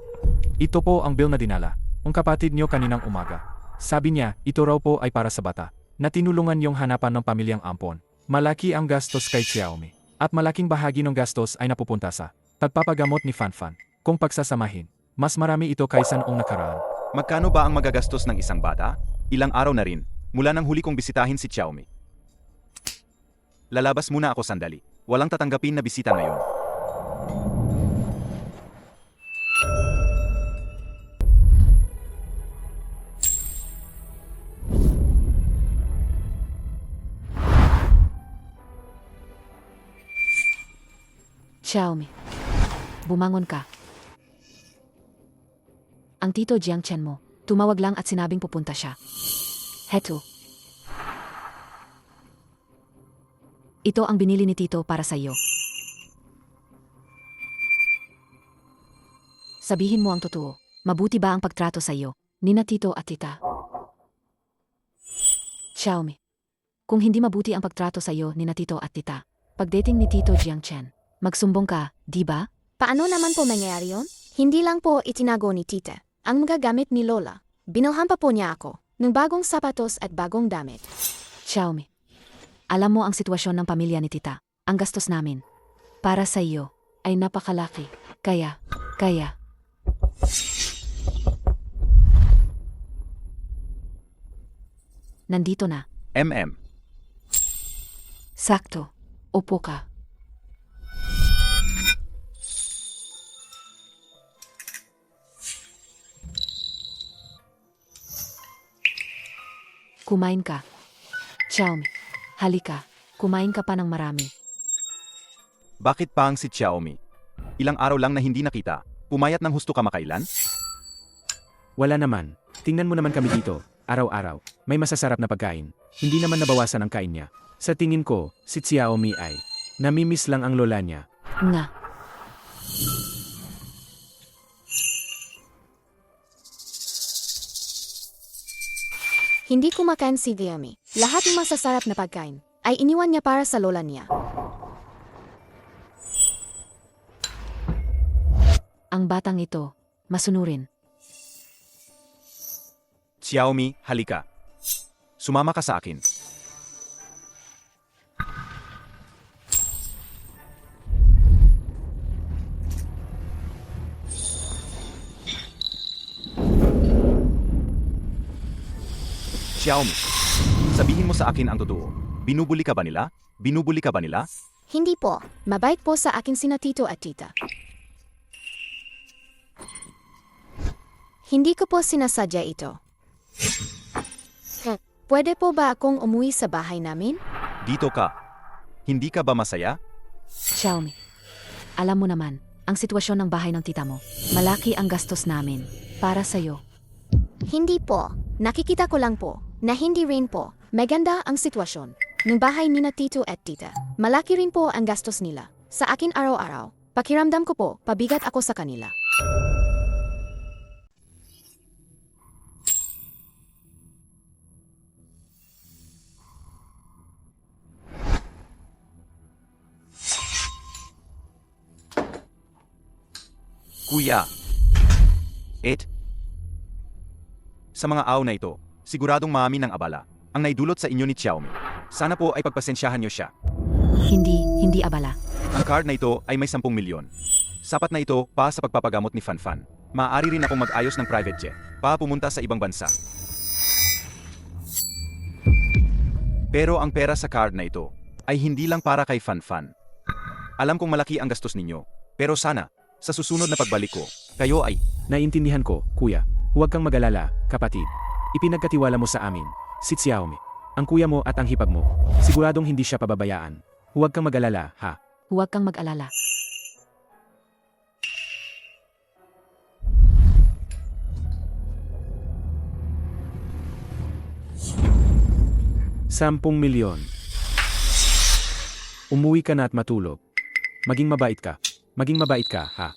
B: Ito po ang bill na dinala. Ang kapatid niyo kaninang umaga. Sabi niya, ito raw po ay para sa bata. Na tinulungan yung hanapan ng pamilyang Ampon. Malaki ang gastos kay Xiaomi. At malaking bahagi ng gastos ay napupunta sa pagpapagamot ni Fan-Fan. Kung pagsasamahin, mas marami ito kaysa noong nakaraan.
A: Magkano ba ang magagastos ng isang bata? Ilang araw na rin, mula nang huli kong bisitahin si Xiaomi. Lalabas muna ako sandali. Walang tatanggapin na bisita ngayon.
H: Xiaomi, bumangon ka. ang tito Jiang Chen mo. Tumawag lang at sinabing pupunta siya. Heto. Ito ang binili ni tito para sa iyo. Sabihin mo ang totoo. Mabuti ba ang pagtrato sa iyo, nina tito at tita? Xiaomi. Kung hindi mabuti ang pagtrato sa iyo nina tito at tita, pagdating ni tito Jiang Chen, magsumbong ka, di ba?
D: Paano naman po mangyayari yun? Hindi lang po itinago ni tita ang mga gamit ni Lola. Binilhan pa po niya ako ng bagong sapatos at bagong damit.
H: Xiaomi. Alam mo ang sitwasyon ng pamilya ni tita. Ang gastos namin. Para sa iyo ay napakalaki. Kaya. Nandito na.
A: MM.
H: Sakto. Upo ka. Kumain ka. Xiaomi, halika. Kumain ka pa ng marami.
A: Bakit pa ang si Xiaomi? Ilang araw lang na hindi nakita, pumayat ng husto kamakailan?
B: Wala naman. Tingnan mo naman kami dito, araw-araw. May masasarap na pagkain. Hindi naman nabawasan ang kain niya. Sa tingin ko, si Xiaomi ay namimiss lang ang lola niya.
H: Nga.
D: Hindi kumakain si Xiaomi. Lahat ng masasarap na pagkain ay iniwan niya para sa lola niya.
H: Ang batang ito, masunurin.
A: Xiaomi, halika. Sumama ka sa akin. Xiaomi, sabihin mo sa akin ang totoo. Binubuli ka ba nila? Binubuli ka ba nila?
D: Hindi po. Mabait po sa akin sina tito at tita. Hindi ko po sinasadya ito. Pwede po ba akong umuwi sa bahay namin?
A: Dito ka. Hindi ka ba masaya?
H: Xiaomi, alam mo naman, ang sitwasyon ng bahay ng tita mo. Malaki ang gastos namin. Para sa'yo.
D: Hindi po. Nakikita ko lang po na hindi rin po maganda ang sitwasyon ng bahay ni na tito at tita. Malaki rin po ang gastos nila. Sa akin araw-araw, pakiramdam ko po, pabigat ako sa kanila.
A: Kuya. Sa mga aw na ito, siguradong maamin ng abala ang naidulot sa inyo ni Xiaomi. Sana po ay pagpasensyahan niyo siya.
H: Hindi abala.
A: Ang card na ito ay may 10 milyon. Sapat na ito pa sa pagpapagamot ni Fanfan. Maaari rin akong mag-ayos ng private jet pa pumunta sa ibang bansa. Pero ang pera sa card na ito ay hindi lang para kay Fanfan. Alam kong malaki ang gastos ninyo, pero sana, sa susunod na pagbalik ko, kayo ay...
B: Naiintindihan ko, kuya. Huwag kang mag-alala, kapatid. Ipinagkatiwala mo sa amin, si Xiaomi. Ang kuya mo at ang hipag mo. Siguradong hindi siya pababayaan. Huwag kang mag-alala, ha?
H: Huwag kang mag-alala.
B: Sampung milyon. Umuwi ka na at matulog. Maging mabait ka. Maging mabait ka, ha?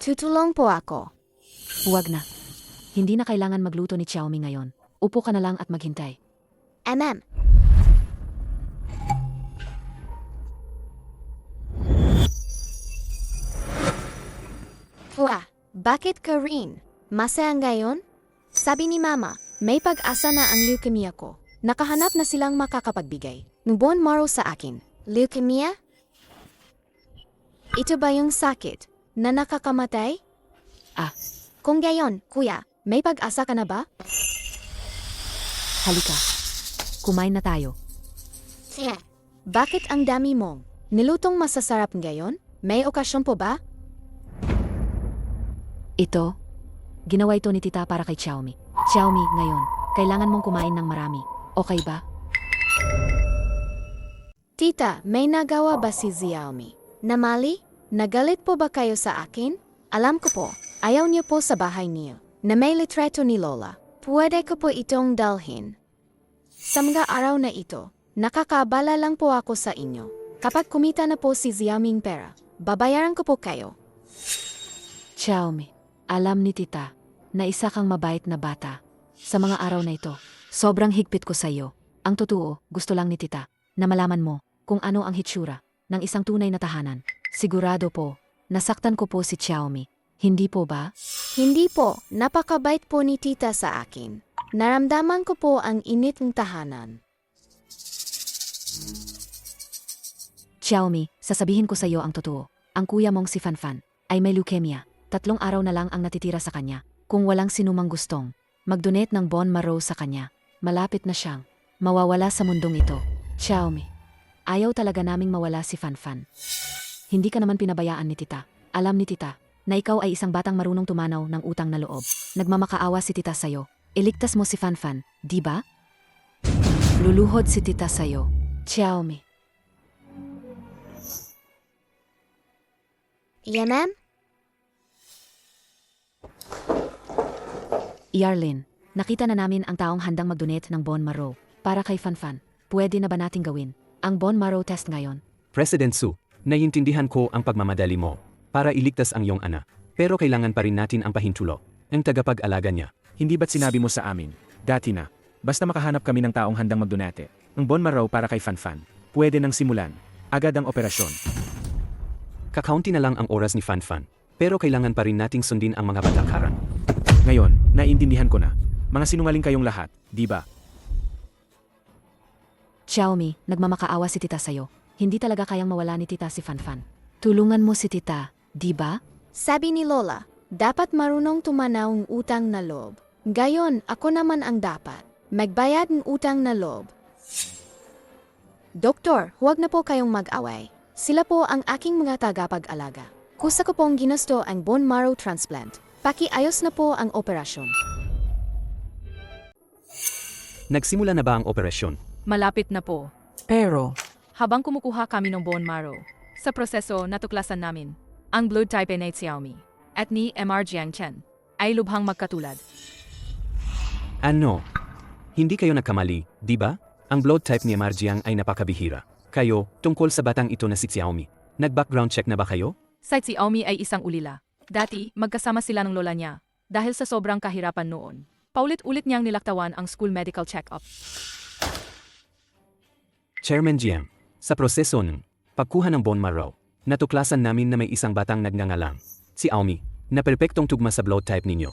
D: Tutulong po ako.
H: Huwag na. Hindi na kailangan magluto ni Xiaomi ngayon. Upo ka na lang at maghintay.
D: MM. Bakit ka rin? Masaya ngayon? Sabi ni Mama, may pag-asa na ang leukemia ko. Nakahanap na silang makakapagbigay ng bone marrow sa akin. Leukemia? Ito ba yung sakit na nakakamatay?
H: Ah.
D: Kung gayon, kuya, may pag-asa ka na ba?
H: Halika. Kumain na tayo.
D: Bakit ang dami mong nilutong masasarap ngayon? May okasyon po ba?
H: Ito, ginawa ito ni tita para kay Xiaomi. Xiaomi, ngayon, Kailangan mong kumain ng marami. Okay ba?
D: Tita, may nagawa ba si Xiaomi? Namali? Nagalit po ba kayo sa akin? Alam ko po, ayaw niyo po sa bahay niyo na may litreto ni Lola. Pwede ko po itong dalhin. Sa mga araw na ito, nakakabala lang po ako sa inyo. Kapag kumita na po si Xiaoming pera, babayaran ko po kayo.
H: Xiaomi, alam ni tita na isa kang mabait na bata. Sa mga araw na ito, sobrang higpit ko sa iyo. Ang totoo, gusto lang ni tita na malaman mo kung ano ang hitsura ng isang tunay na tahanan. Sigurado po, nasaktan ko po si Xiaomi. Hindi po ba?
D: Hindi po, napakabait po ni tita sa akin. Naramdaman ko po ang init ng tahanan.
H: Xiaomi, sasabihin ko sa iyo ang totoo. Ang kuya mong si Fanfan ay may leukemia. 3 araw na lang ang natitira sa kanya. Kung walang sinumang gustong mag-donate ng bone marrow sa kanya, malapit na siyang mawawala sa mundong ito. Xiaomi, ayaw talaga naming mawala si Fanfan. Hindi ka naman pinabayaan ni tita. Alam ni tita na ikaw ay isang batang marunong tumanaw ng utang na loob. Nagmamakaawa si tita sa'yo. Iligtas mo si Fanfan, di ba? Luluhod si tita sa'yo. Xiaomi.
D: Yeah, ma'am?
H: Yarlin, nakita na namin ang taong handang mag-donate ng bone marrow para kay Fanfan. Pwede na ba nating gawin ang bone marrow test ngayon?
E: President Su, naiintindihan ko ang pagmamadali mo para iligtas ang iyong anak. Pero kailangan pa rin natin ang pahintulo, ang tagapag-alaga niya.
B: Hindi ba't sinabi mo sa amin, dati na, basta makahanap kami ng taong handang magdonate, ng bone marrow para kay Fanfan, pwede nang simulan, agad ang operasyon.
E: Kakaunti na lang ang oras ni Fanfan, pero kailangan pa rin nating sundin ang mga patakaran.
B: Ngayon, naiintindihan ko na, mga sinungaling kayong lahat, di ba?
H: Xiaomi, nagmamakaawa si tita sa'yo. Hindi talaga kayang mawala ni tita si Fanfan. Tulungan mo si tita, di ba?
D: Sabi ni Lola, dapat marunong tumanaw ng utang na loob. Gayon, ako naman ang dapat magbayad ng utang na loob. Doktor, huwag na po kayong mag-away. Sila po ang aking mga tagapag-alaga. Kusa ko pong ginusto ang bone marrow transplant. Pakiayos na po ang operasyon.
E: Nagsimula na ba ang operasyon?
I: Malapit na po.
C: Pero,
I: Habang kumukuha kami ng bone marrow, sa proseso natuklasan namin ang blood type ni Xiaomi at ni MR Jiangchen ay lubhang magkatulad.
E: Ano? Hindi kayo nagkamali, di ba? Ang blood type ni Marjiang ay napakabihira. Kayo, tungkol sa batang ito na si Xiaomi, nag-background check na ba kayo?
I: Si Xiaomi ay isang ulila. Dati, magkasama sila ng lola niya dahil sa sobrang kahirapan noon. Paulit-ulit niyang nilaktawan ang school medical check-up.
E: Chairman Jiang, sa proseso ng pagkuha ng bone marrow, natuklasan namin na may isang batang nagngangalang, si Xiaomi, na perpektong tugma sa blood type ninyo.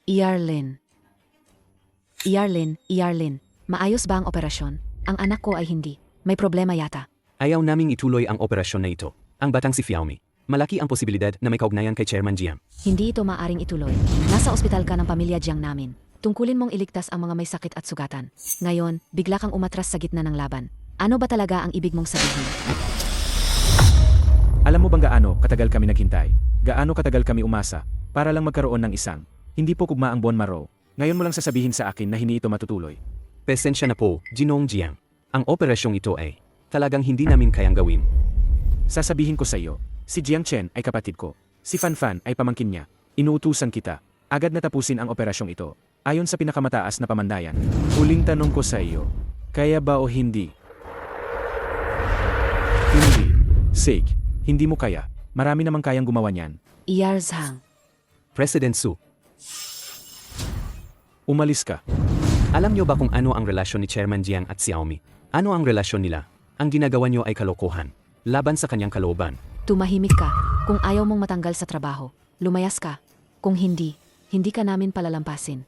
H: Yarlin. Yarlin, maayos ba ang operasyon? Ang anak ko ay hindi. May problema yata.
E: Ayaw naming ituloy ang operasyon na ito. Ang batang si Xiaomi, malaki ang posibilidad na may kaugnayan kay Chairman Jiang.
H: Hindi ito maaring ituloy. Nasa ospital ka ng pamilya Jiang namin. Tungkulin mong iligtas ang mga may sakit at sugatan. Ngayon, bigla kang umatras sa gitna ng laban. Ano ba talaga ang ibig mong sabihin?
B: Alam mo bang gaano katagal kami naghintay? Gaano katagal kami umasa para lang magkaroon ng isang hindi po kugma ang bone marrow? Ngayon mo lang sasabihin sa akin na hindi ito matutuloy.
E: Pasensya na po, Ginong Jiang. Ang operasyong ito ay talagang hindi namin kayang gawin.
B: Sasabihin ko sa iyo, si Jiangchen ay kapatid ko. Si Fanfan ay pamangkin niya. Inuutusan kita. Agad na tapusin ang operasyong ito. Ayon sa pinakamataas na pamandayan. Huling tanong ko sa iyo, kaya ba o hindi? Hindi. Sig, hindi mo kaya. Marami namang kayang gumawa niyan.
H: Yarzhang.
E: President Su,
B: Umalis ka.
E: alam niyo ba kung ano ang relasyon ni Chairman Jiang at Xiaomi? Ano ang relasyon nila? Ang ginagawa niyo ay kalokohan. Laban sa kanyang kalooban.
H: Tumahimik ka. Kung ayaw mong matanggal sa trabaho, lumayas ka. Kung hindi, hindi ka namin palalampasin.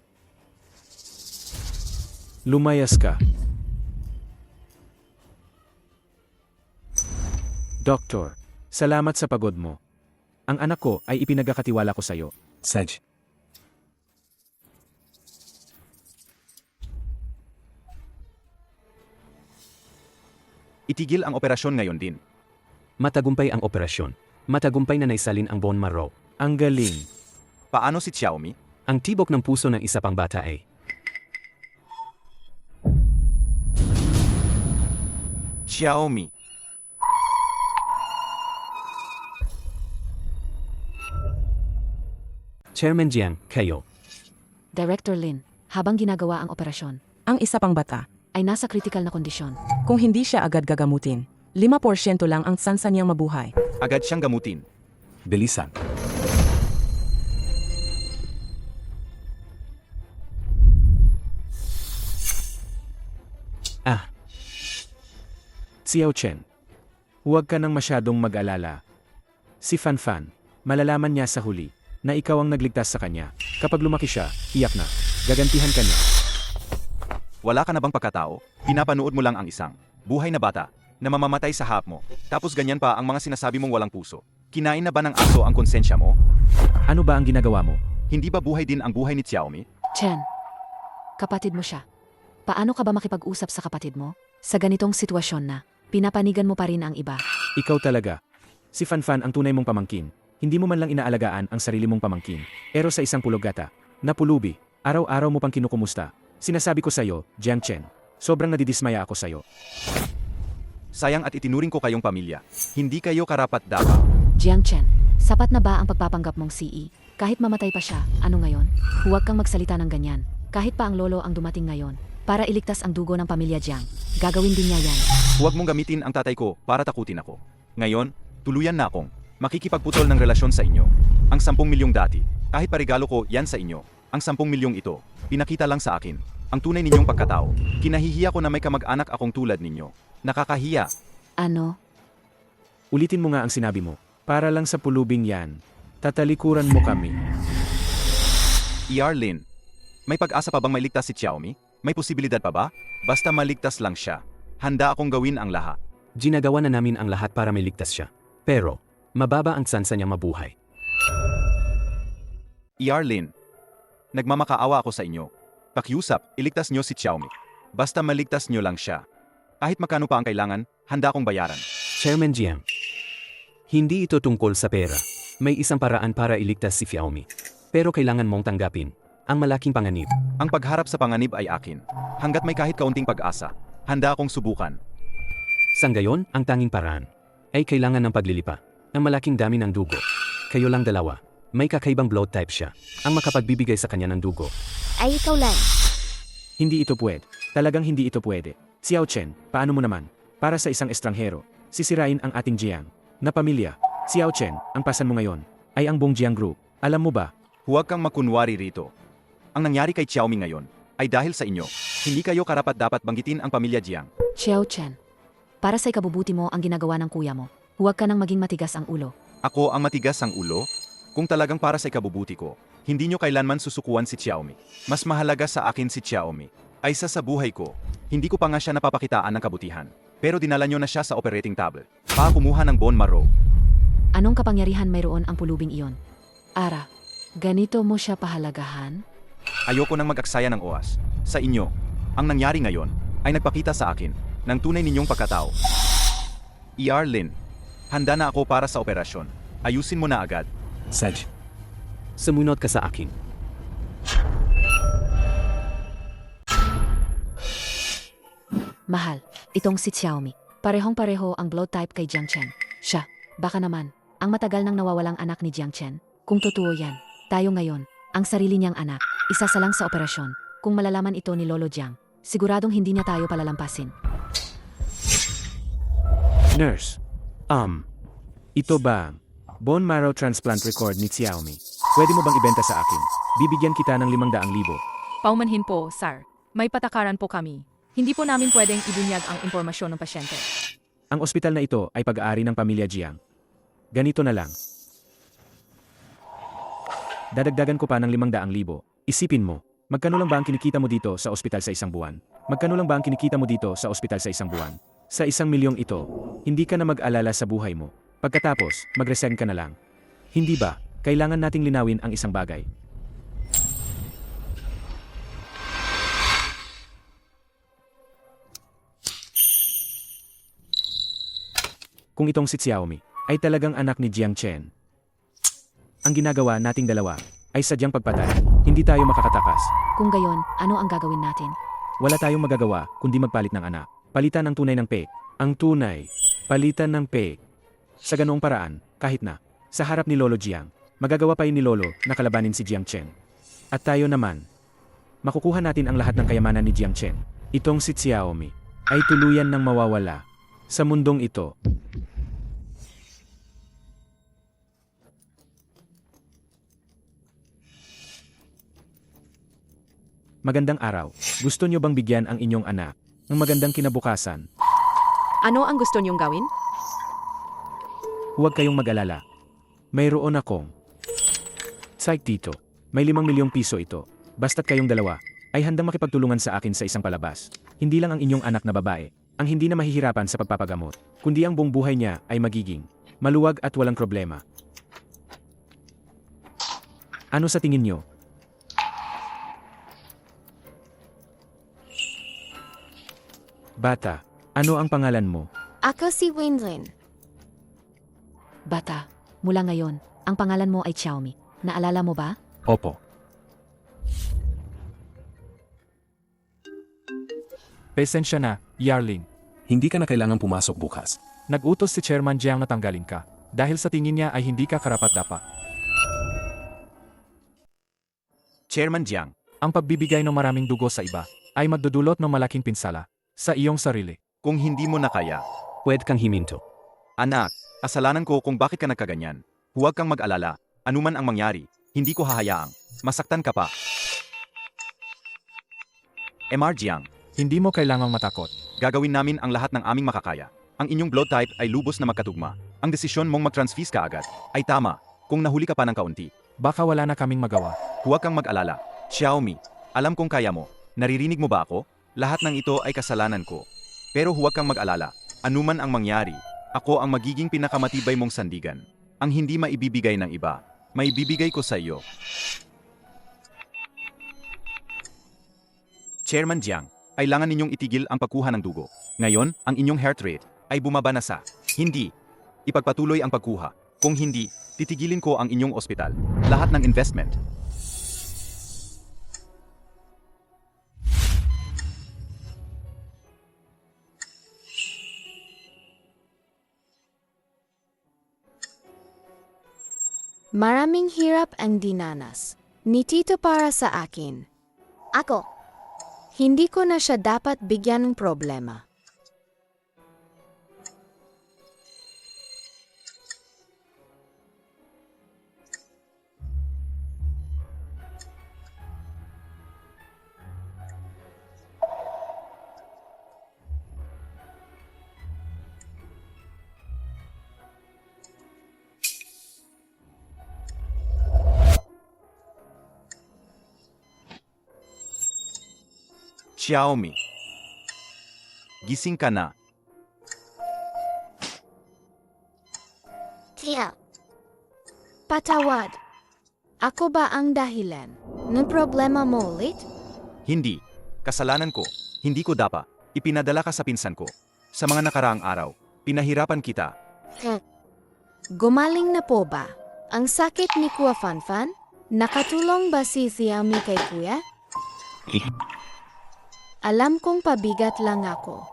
B: Lumayas ka. Doktor, salamat sa pagod mo. Ang anak ko ay ipinagkakatiwala ko sa iyo. Saj.
A: Itigil ang operasyon ngayon din.
E: Matagumpay ang operasyon. Matagumpay na naisalin ang bone marrow.
B: Ang galing.
A: Paano si Xiaomi?
E: Ang tibok ng puso ng isa pang bata ay
A: Xiaomi.
E: Chairman Jiang, kayo.
H: Director Lin, habang ginagawa ang operasyon,
C: Ang isa pang bata,
H: ay nasa critical na kondisyon.
C: kung hindi siya agad gagamutin, 5% lang ang tsansa niyang mabuhay.
A: Agad siyang gamutin.
E: Bilisan.
B: Xiao Chen. Huwag ka nang masyadong mag-alala. Si Fan Fan, malalaman niya sa huli na ikaw ang nagligtas sa kanya. Kapag lumaki siya, iyak na. Gagantihan ka niya.
A: Wala ka na bang pagkatao? Pinapanood mo lang ang isang buhay na bata na mamamatay sa hap mo. Tapos ganyan pa ang mga sinasabi mong walang puso. Kinain na ba ng aso ang konsensya mo?
B: Ano ba ang ginagawa mo?
A: Hindi ba buhay din ang buhay ni Xiaomi?
H: Chen, kapatid mo siya. Paano ka ba makipag-usap sa kapatid mo? Sa ganitong sitwasyon na, pinapanigan mo pa rin ang iba.
B: Ikaw talaga. Si Fan Fan ang tunay mong pamangkin. Hindi mo man lang inaalagaan ang sarili mong pamangkin. Pero sa isang pulugata, na pulubi, araw-araw mo pang kinukumusta. Sinasabi ko sa'yo, Jiang Chen, sobrang nadidismaya ako sa'yo.
A: Sayang at itinuring ko kayong pamilya. Hindi kayo karapat-dapat.
H: Jiang Chen, sapat na ba ang pagpapanggap mong CE? Kahit mamatay pa siya, ano ngayon? Huwag kang magsalita ng ganyan. Kahit pa ang lolo ang dumating ngayon, para iligtas ang dugo ng pamilya Jiang. Gagawin din niya yan.
A: Huwag mong gamitin ang tatay ko para takutin ako. Ngayon, tuluyan na akong makikipagputol ng relasyon sa inyo. Ang 10 milyong dati, kahit parigalo ko yan sa inyo, ang 10 milyong ito, pinakita lang sa akin, ang tunay ninyong pagkatao. Kinahihiya ko na may kamag-anak akong tulad ninyo. Nakakahiya.
H: Ano?
B: Ulitin mo nga ang sinabi mo. Para lang sa pulubing yan, tatalikuran mo kami.
A: Lin, may pag-asa pa bang mailigtas si Xiaomi? May posibilidad pa ba? Basta maligtas lang siya. Handa akong gawin ang lahat.
E: Ginagawa na namin ang lahat para maligtas siya. Pero, mababa ang tsansa niya mabuhay.
A: Lin, nagmamakaawa ako sa inyo. Pakiusap, iligtas nyo si Xiaomi. Basta maligtas nyo lang siya. Kahit magkano pa ang kailangan, handa akong bayaran.
E: Chairman Jiang, hindi ito tungkol sa pera. May isang paraan para iligtas si Xiaomi. Pero kailangan mong tanggapin ang malaking panganib.
A: Ang pagharap sa panganib ay akin. Hanggat may kahit kaunting pag-asa, handa akong subukan.
E: Sa ngayon, ang tanging paraan ay kailangan ng paglilipa. Ang malaking dami ng dugo. Kayo lang dalawa. May kakaibang blood type siya. Ang makapagbibigay sa kanya ng dugo.
D: Ay ikaw lang.
B: Hindi ito pwede. Talagang hindi ito pwede. Xiao Chen, paano mo naman? Para sa isang estranghero, sisirain ang ating Jiang na pamilya. Xiao Chen, ang pasan mo ngayon ay ang buong Jiang Group. Alam mo ba?
A: Huwag kang makunwari rito. Ang nangyari kay Xiaomi ngayon ay dahil sa inyo. Hindi kayo karapat-dapat banggitin ang pamilya Jiang.
H: Xiao Chen, para sa ikabubuti mo ang ginagawa ng kuya mo. Huwag ka nang maging matigas ang ulo.
A: Ako ang matigas ang ulo? Kung talagang para sa ikabubuti ko, hindi nyo kailanman susukuan si Xiaomi. Mas mahalaga sa akin si Xiaomi ay sa buhay ko. Hindi ko pa nga siya napapakitaan ng kabutihan. Pero dinala nyo na siya sa operating table. Pa kumuha ng bone marrow.
H: Anong kapangyarihan mayroon ang pulubing iyon? Ara, ganito mo siya pahalagahan?
A: Ayoko nang mag-aksaya ng oras. Sa inyo, ang nangyari ngayon ay nagpakita sa akin ng tunay ninyong pagkatao. Lin, handa na ako para sa operasyon. Ayusin mo na agad.
E: Saj, sumunod ka sa akin.
H: Mahal, itong si Xiaomi. Parehong-pareho ang blood type kay Jiang Chen. Siya, baka naman, ang matagal nang nawawalang anak ni Jiang Chen. Kung totoo yan, tayo ngayon, ang sarili niyang anak, isasalang sa operasyon. Kung malalaman ito ni Lolo Jiang, siguradong hindi niya tayo palalampasin.
B: Nurse. Ito ba bone marrow transplant record ni Xiaomi? Pwede mo bang ibenta sa akin? Bibigyan kita ng 500,000.
I: Paumanhin po, sir. May patakaran po kami. Hindi po namin pwedeng ibunyag ang impormasyon ng pasyente.
B: Ang ospital na ito ay pag-aari ng pamilya Jiang. Ganito na lang. Dadagdagan ko pa ng 500,000. Isipin mo, magkano lang ba ang kinikita mo dito sa ospital sa isang buwan? Magkano lang ba ang kinikita mo dito sa ospital sa isang buwan? Sa 1,000,000 ito, hindi ka na mag-alala sa buhay mo. Pagkatapos, mag-resign ka na lang. Hindi ba, kailangan nating linawin ang isang bagay. Kung itong si Xiaomi ay talagang anak ni Jiang Chen, ang ginagawa nating dalawa ay sadyang pagpatay. Hindi tayo makakatakas.
H: Kung gayon, ano ang gagawin natin?
B: Wala tayong magagawa kundi magpalit ng anak. Palitan ng tunay ng peg. Ang tunay. Palitan ng peg. Sa ganoong paraan, kahit na, sa harap ni Lolo Jiang, magagawa pa yun ni Lolo na kalabanin si Jiang Chen. At tayo naman, makukuha natin ang lahat ng kayamanan ni Jiang Chen. Itong si Xiaomi ay tuluyan ng mawawala sa mundong ito. Magandang araw. Gusto niyo bang bigyan ang inyong anak ng magandang kinabukasan?
C: Ano ang gusto niyong gawin?
B: Huwag kayong mag-alala. Mayroon akong site dito. May 5 milyong piso ito. Basta't kayong dalawa ay handang makipagtulungan sa akin sa isang palabas. Hindi lang ang inyong anak na babae ang hindi na mahihirapan sa pagpapagamot, kundi ang buong buhay niya ay magiging maluwag at walang problema. Ano sa tingin niyo? Bata, ano ang pangalan mo?
D: Ako si Winlin.
H: Bata, mula ngayon, ang pangalan mo ay Xiaomi. Naalala mo ba?
B: Opo. Pasensya na, Yarling.
J: Hindi ka na kailangang pumasok bukas.
B: Nag-utos si Chairman Jiang na tanggalin ka dahil sa tingin niya ay hindi ka karapat-dapat.
A: Chairman Jiang,
B: Ang pagbibigay ng maraming dugo sa iba ay magdudulot ng malaking pinsala sa iyong sarili.
A: kung hindi mo na kaya,
E: Pwede kang himinto.
A: anak, kasalanan ko kung bakit ka nagkaganyan. Huwag kang mag-alala, anuman ang mangyari, hindi ko hahayaang masaktan ka pa. MR Jiang,
B: Hindi mo kailangang matakot.
A: gagawin namin ang lahat ng aming makakaya. Ang inyong blood type ay lubos na magkatugma. Ang desisyon mong mag-transfuse ka agad ay tama kung nahuli ka pa ng kaunti.
B: Baka wala na kaming magawa.
A: Huwag kang mag-alala. Xiaomi, alam kong kaya mo. Naririnig mo ba ako? Lahat ng ito ay kasalanan ko. Pero huwag kang mag-alala. Anuman ang mangyari, ako ang magiging pinakamatibay mong sandigan. Ang hindi maibibigay ng iba, maibibigay ko sa iyo. Chairman Jiang, kailangan ninyong itigil ang pagkuha ng dugo. Ngayon, ang inyong heart rate ay bumaba na sa hindi. Ipagpatuloy ang pagkuha. Kung hindi, titigilin ko ang inyong ospital. Lahat ng investment.
D: Maraming hirap ang dinanas ni Tito para sa akin. Ako, hindi ko na siya dapat bigyan ng problema.
A: Xiaomi. Gising ka na.
D: Tia, patawad. Ako ba ang dahilan ng problema mo ulit?
A: Hindi. Kasalanan ko. Hindi ko dapat. Ipinadala ka sa pinsan ko. Sa mga nakaraang araw, pinahirapan kita.
D: Gumaling na po ba ang sakit ni Kuya Fanfan? Nakatulong ba si Xiaomi kay Kuya? Alam kong pabigat lang ako.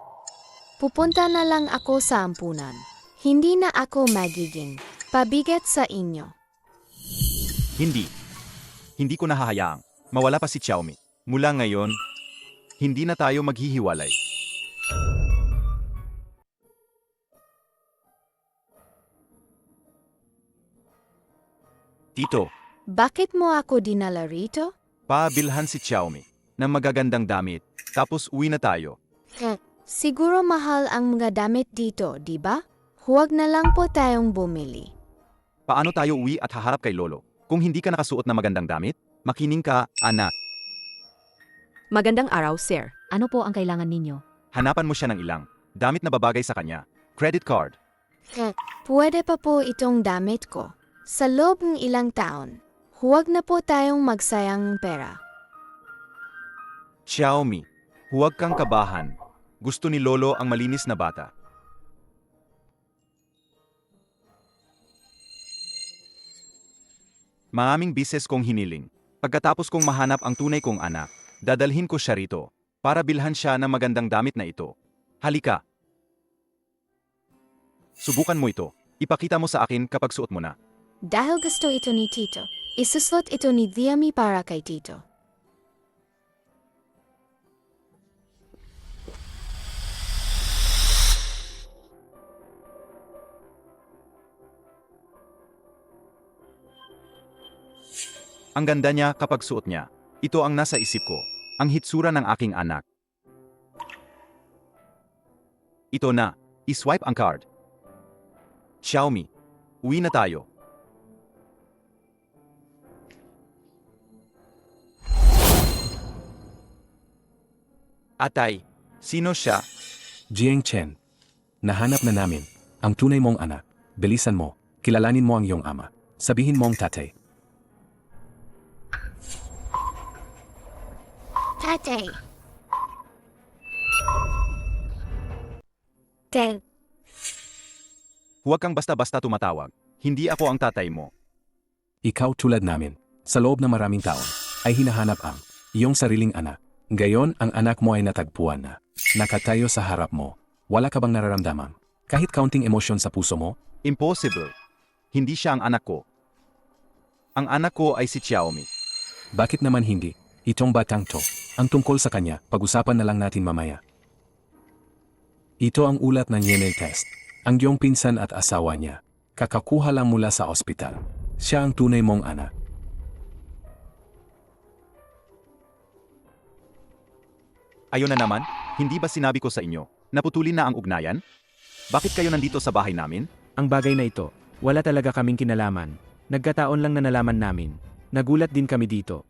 D: Pupunta na lang ako sa ampunan. Hindi na ako magiging pabigat sa inyo.
A: Hindi. Hindi ko nahahayaang mawala pa si Xiaomi. Mula ngayon, hindi na tayo maghihiwalay. Tito,
D: Bakit mo ako dinala rito?
A: pabilhan si Xiaomi ng magagandang damit, tapos uwi na tayo.
D: Siguro mahal ang mga damit dito, di ba? Huwag na lang po tayong bumili.
A: Paano tayo uwi at haharap kay Lolo? Kung hindi ka nakasuot na magandang damit, makining ka, anak.
C: Magandang araw, sir.
H: Ano po ang kailangan ninyo?
A: Hanapan mo siya ng ilang damit na babagay sa kanya. Credit card.
D: Pwede pa po itong damit ko. Sa loob ng ilang taon, huwag na po tayong magsayang ng pera.
A: Xiaomi, huwag kang kabahan. Gusto ni Lolo ang malinis na bata. Maraming bises kong hiniling. Pagkatapos kong mahanap ang tunay kong anak, dadalhin ko siya rito para bilhan siya ng magandang damit na ito. Halika. Subukan mo ito. Ipakita mo sa akin kapag suot mo na.
D: Dahil gusto ito ni Tito, isusuot ito ni Diami para kay Tito.
A: Ang ganda niya kapag suot niya. Ito ang nasa isip ko. Ang hitsura ng aking anak. Ito na. I-swipe ang card. Xiaomi. Uwi na tayo. Atay, sino siya?
J: Jiang Chen. Nahanap na namin ang tunay mong anak. Bilisan mo, kilalanin mo ang iyong ama. Sabihin mong tatay.
D: Tatay. Dad.
A: Huwag kang basta-basta tumatawag. Hindi ako ang tatay mo.
J: Ikaw tulad namin, sa loob ng maraming taon, ay hinahanap ang iyong sariling anak. Ngayon ang anak mo ay natagpuan na. Nakatayo sa harap mo. Wala ka bang nararamdaman? Kahit kaunting emosyon sa puso mo?
A: Impossible. Hindi siya ang anak ko. Ang anak ko ay si Xiaomi.
J: Bakit naman hindi? Itong batang to. Ang tungkol sa kanya, pag-usapan na lang natin mamaya. Ito ang ulat ng DNA test. Ang iyong pinsan at asawa niya. Kakakuha lang mula sa ospital. Siya ang tunay mong anak.
A: Ayun na naman, hindi ba sinabi ko sa inyo, naputulin na ang ugnayan? Bakit kayo nandito sa bahay namin?
G: Ang bagay na ito, wala talaga kaming kinalaman. Nagkataon lang na nalaman namin. Nagulat din kami dito.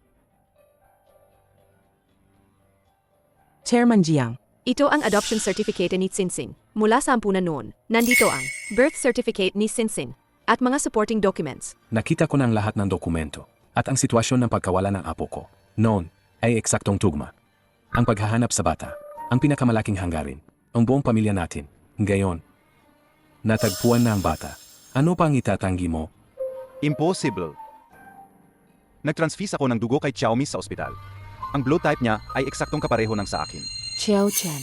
C: Chairman Jiang,
K: Ito ang adoption certificate ni Sinsin. Mula sa ampunan noon, nandito ang birth certificate ni Sinsin at mga supporting documents.
J: Nakita ko ng lahat ng dokumento at ang sitwasyon ng pagkawala ng apo ko noon ay eksaktong tugma. Ang paghahanap sa bata, ang pinakamalaking hanggarin, ang buong pamilya natin. Ngayon, natagpuan na ang bata. Ano pa ang itatanggi mo?
A: Impossible. Nagtransfuse ako ng dugo kay Xiaomi sa ospital. Ang blood type niya ay eksaktong kapareho ng sa akin.
H: Xiao Chen.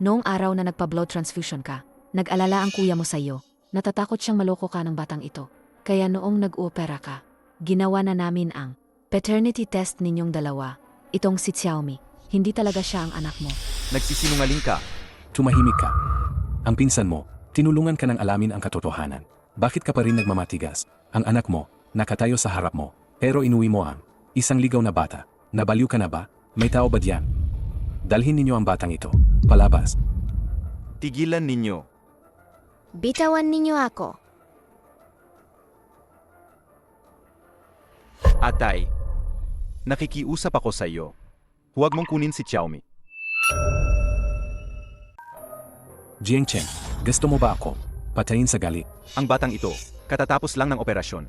H: Noong araw na nagpa-blood transfusion ka, nag-alala ang kuya mo sa iyo. Natatakot siyang maloko ka ng batang ito. Kaya noong nag-opera ka, ginawa na namin ang paternity test ninyong dalawa. Itong si Xiaomi. Hindi talaga siya ang anak mo.
A: Nagsisinungaling ka.
J: Tumahimik ka. Ang pinsan mo, tinulungan ka ng alamin ang katotohanan. Bakit ka pa rin nagmamatigas? Ang anak mo, nakatayo sa harap mo, pero inuwi mo ang isang ligaw na bata. Nabaliw ka na ba? May tao ba diyan? Dalhin ninyo ang batang ito. Palabas.
A: Tigilan ninyo.
D: Bitawan ninyo ako.
A: Atay, nakikiusap ako sa iyo. Huwag mong kunin si Xiaomi.
J: Jiang Chen, gusto mo ba ako patayin sa galit?
A: Ang batang ito, katatapos lang ng operasyon.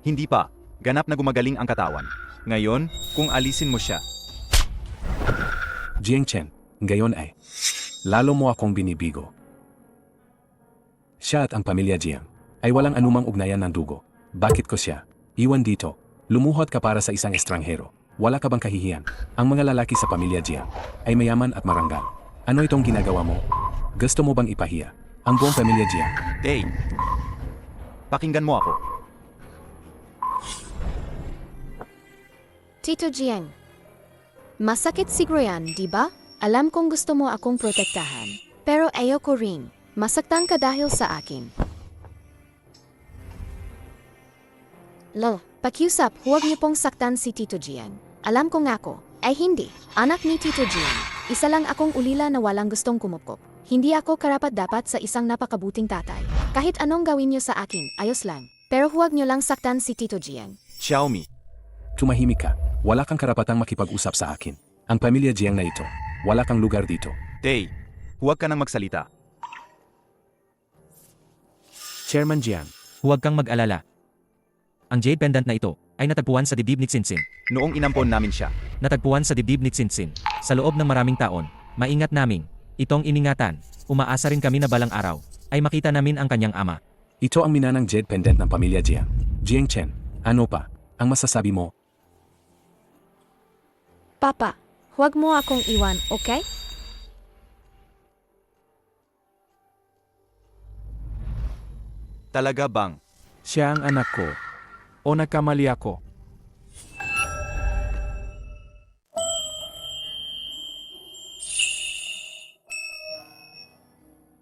A: Hindi pa, ganap na gumagaling ang katawan. Ngayon, kung alisin mo siya,
J: Jiang Chen, ngayon ay lalo mo akong binibigo. Siya at ang pamilya Jiang ay walang anumang ugnayan ng dugo. Bakit ko siya iwan dito? Lumuhod ka para sa isang estranghero. Wala ka bang kahihiyan? Ang mga lalaki sa pamilya Jiang ay mayaman at marangal. Ano itong ginagawa mo? Gusto mo bang ipahiya ang buong pamilya Jiang?
A: hey, pakinggan mo ako.
D: Tito Jiang. Masakit siguro yan, di ba? Alam kong gusto mo akong protektahan. Pero ayoko rin. Masaktan ka dahil sa akin. Pakiusap, huwag niyo pong saktan si Tito Jiang. Alam ko nga ko, ay hindi. Anak ni Tito Jiang. Isa lang akong ulila na walang gustong kumupkop. Hindi ako karapat-dapat sa isang napakabuting tatay. Kahit anong gawin niyo sa akin, ayos lang. Pero huwag niyo lang saktan si Tito Jiang.
A: Xiaomi,
J: Tumahimik ka. Wala kang karapatang makipag-usap sa akin. Ang pamilya Jiang na ito, wala kang lugar dito.
A: hey, huwag ka nang magsalita.
G: Chairman Jiang, huwag kang mag-alala. Ang jade pendant na ito ay natagpuan sa dibdib ni Sinsin.
A: Noong inampon namin siya,
G: Natagpuan sa dibdib ni Sinsin. Sa loob ng maraming taon, maingat naming itong iningatan. Umaasa rin kami na balang araw ay makita namin ang kanyang ama.
J: Ito ang minanang jade pendant ng pamilya Jiang. Jiang Chen, ano pa? Ang masasabi mo?
D: Papa, huwag mo akong iwan, okay?
A: Talaga bang?
B: Siya ang anak ko. O nagkamali ako?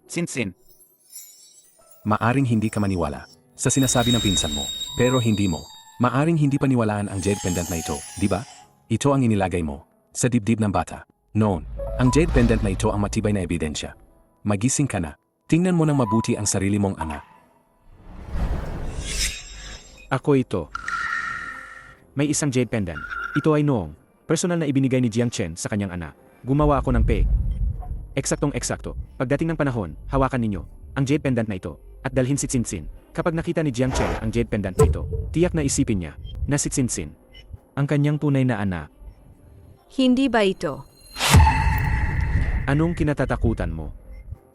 A: Sinsin.
J: Maaring hindi ka maniwala sa sinasabi ng pinsan mo, pero hindi mo. Maaring hindi paniwalaan ang jade pendant na ito, di ba? Ito ang inilagay mo sa dibdib ng bata. Noon, ang jade pendant na ito ang matibay na ebidensya. Magising ka na. Tingnan mo ng mabuti ang sarili mong anak.
B: Ako ito. May isang jade pendant. Ito ay noong personal na ibinigay ni Jiang Chen sa kanyang anak. Gumawa ako ng peg. Eksaktong-eksakto. Pagdating ng panahon, hawakan ninyo ang jade pendant na ito at dalhin si Sinsin. Kapag nakita ni Jiang Chen ang jade pendant na ito, tiyak na isipin niya na si Sinsin ang kanyang tunay na anak.
K: Hindi ba ito?
B: Anong kinatatakutan mo?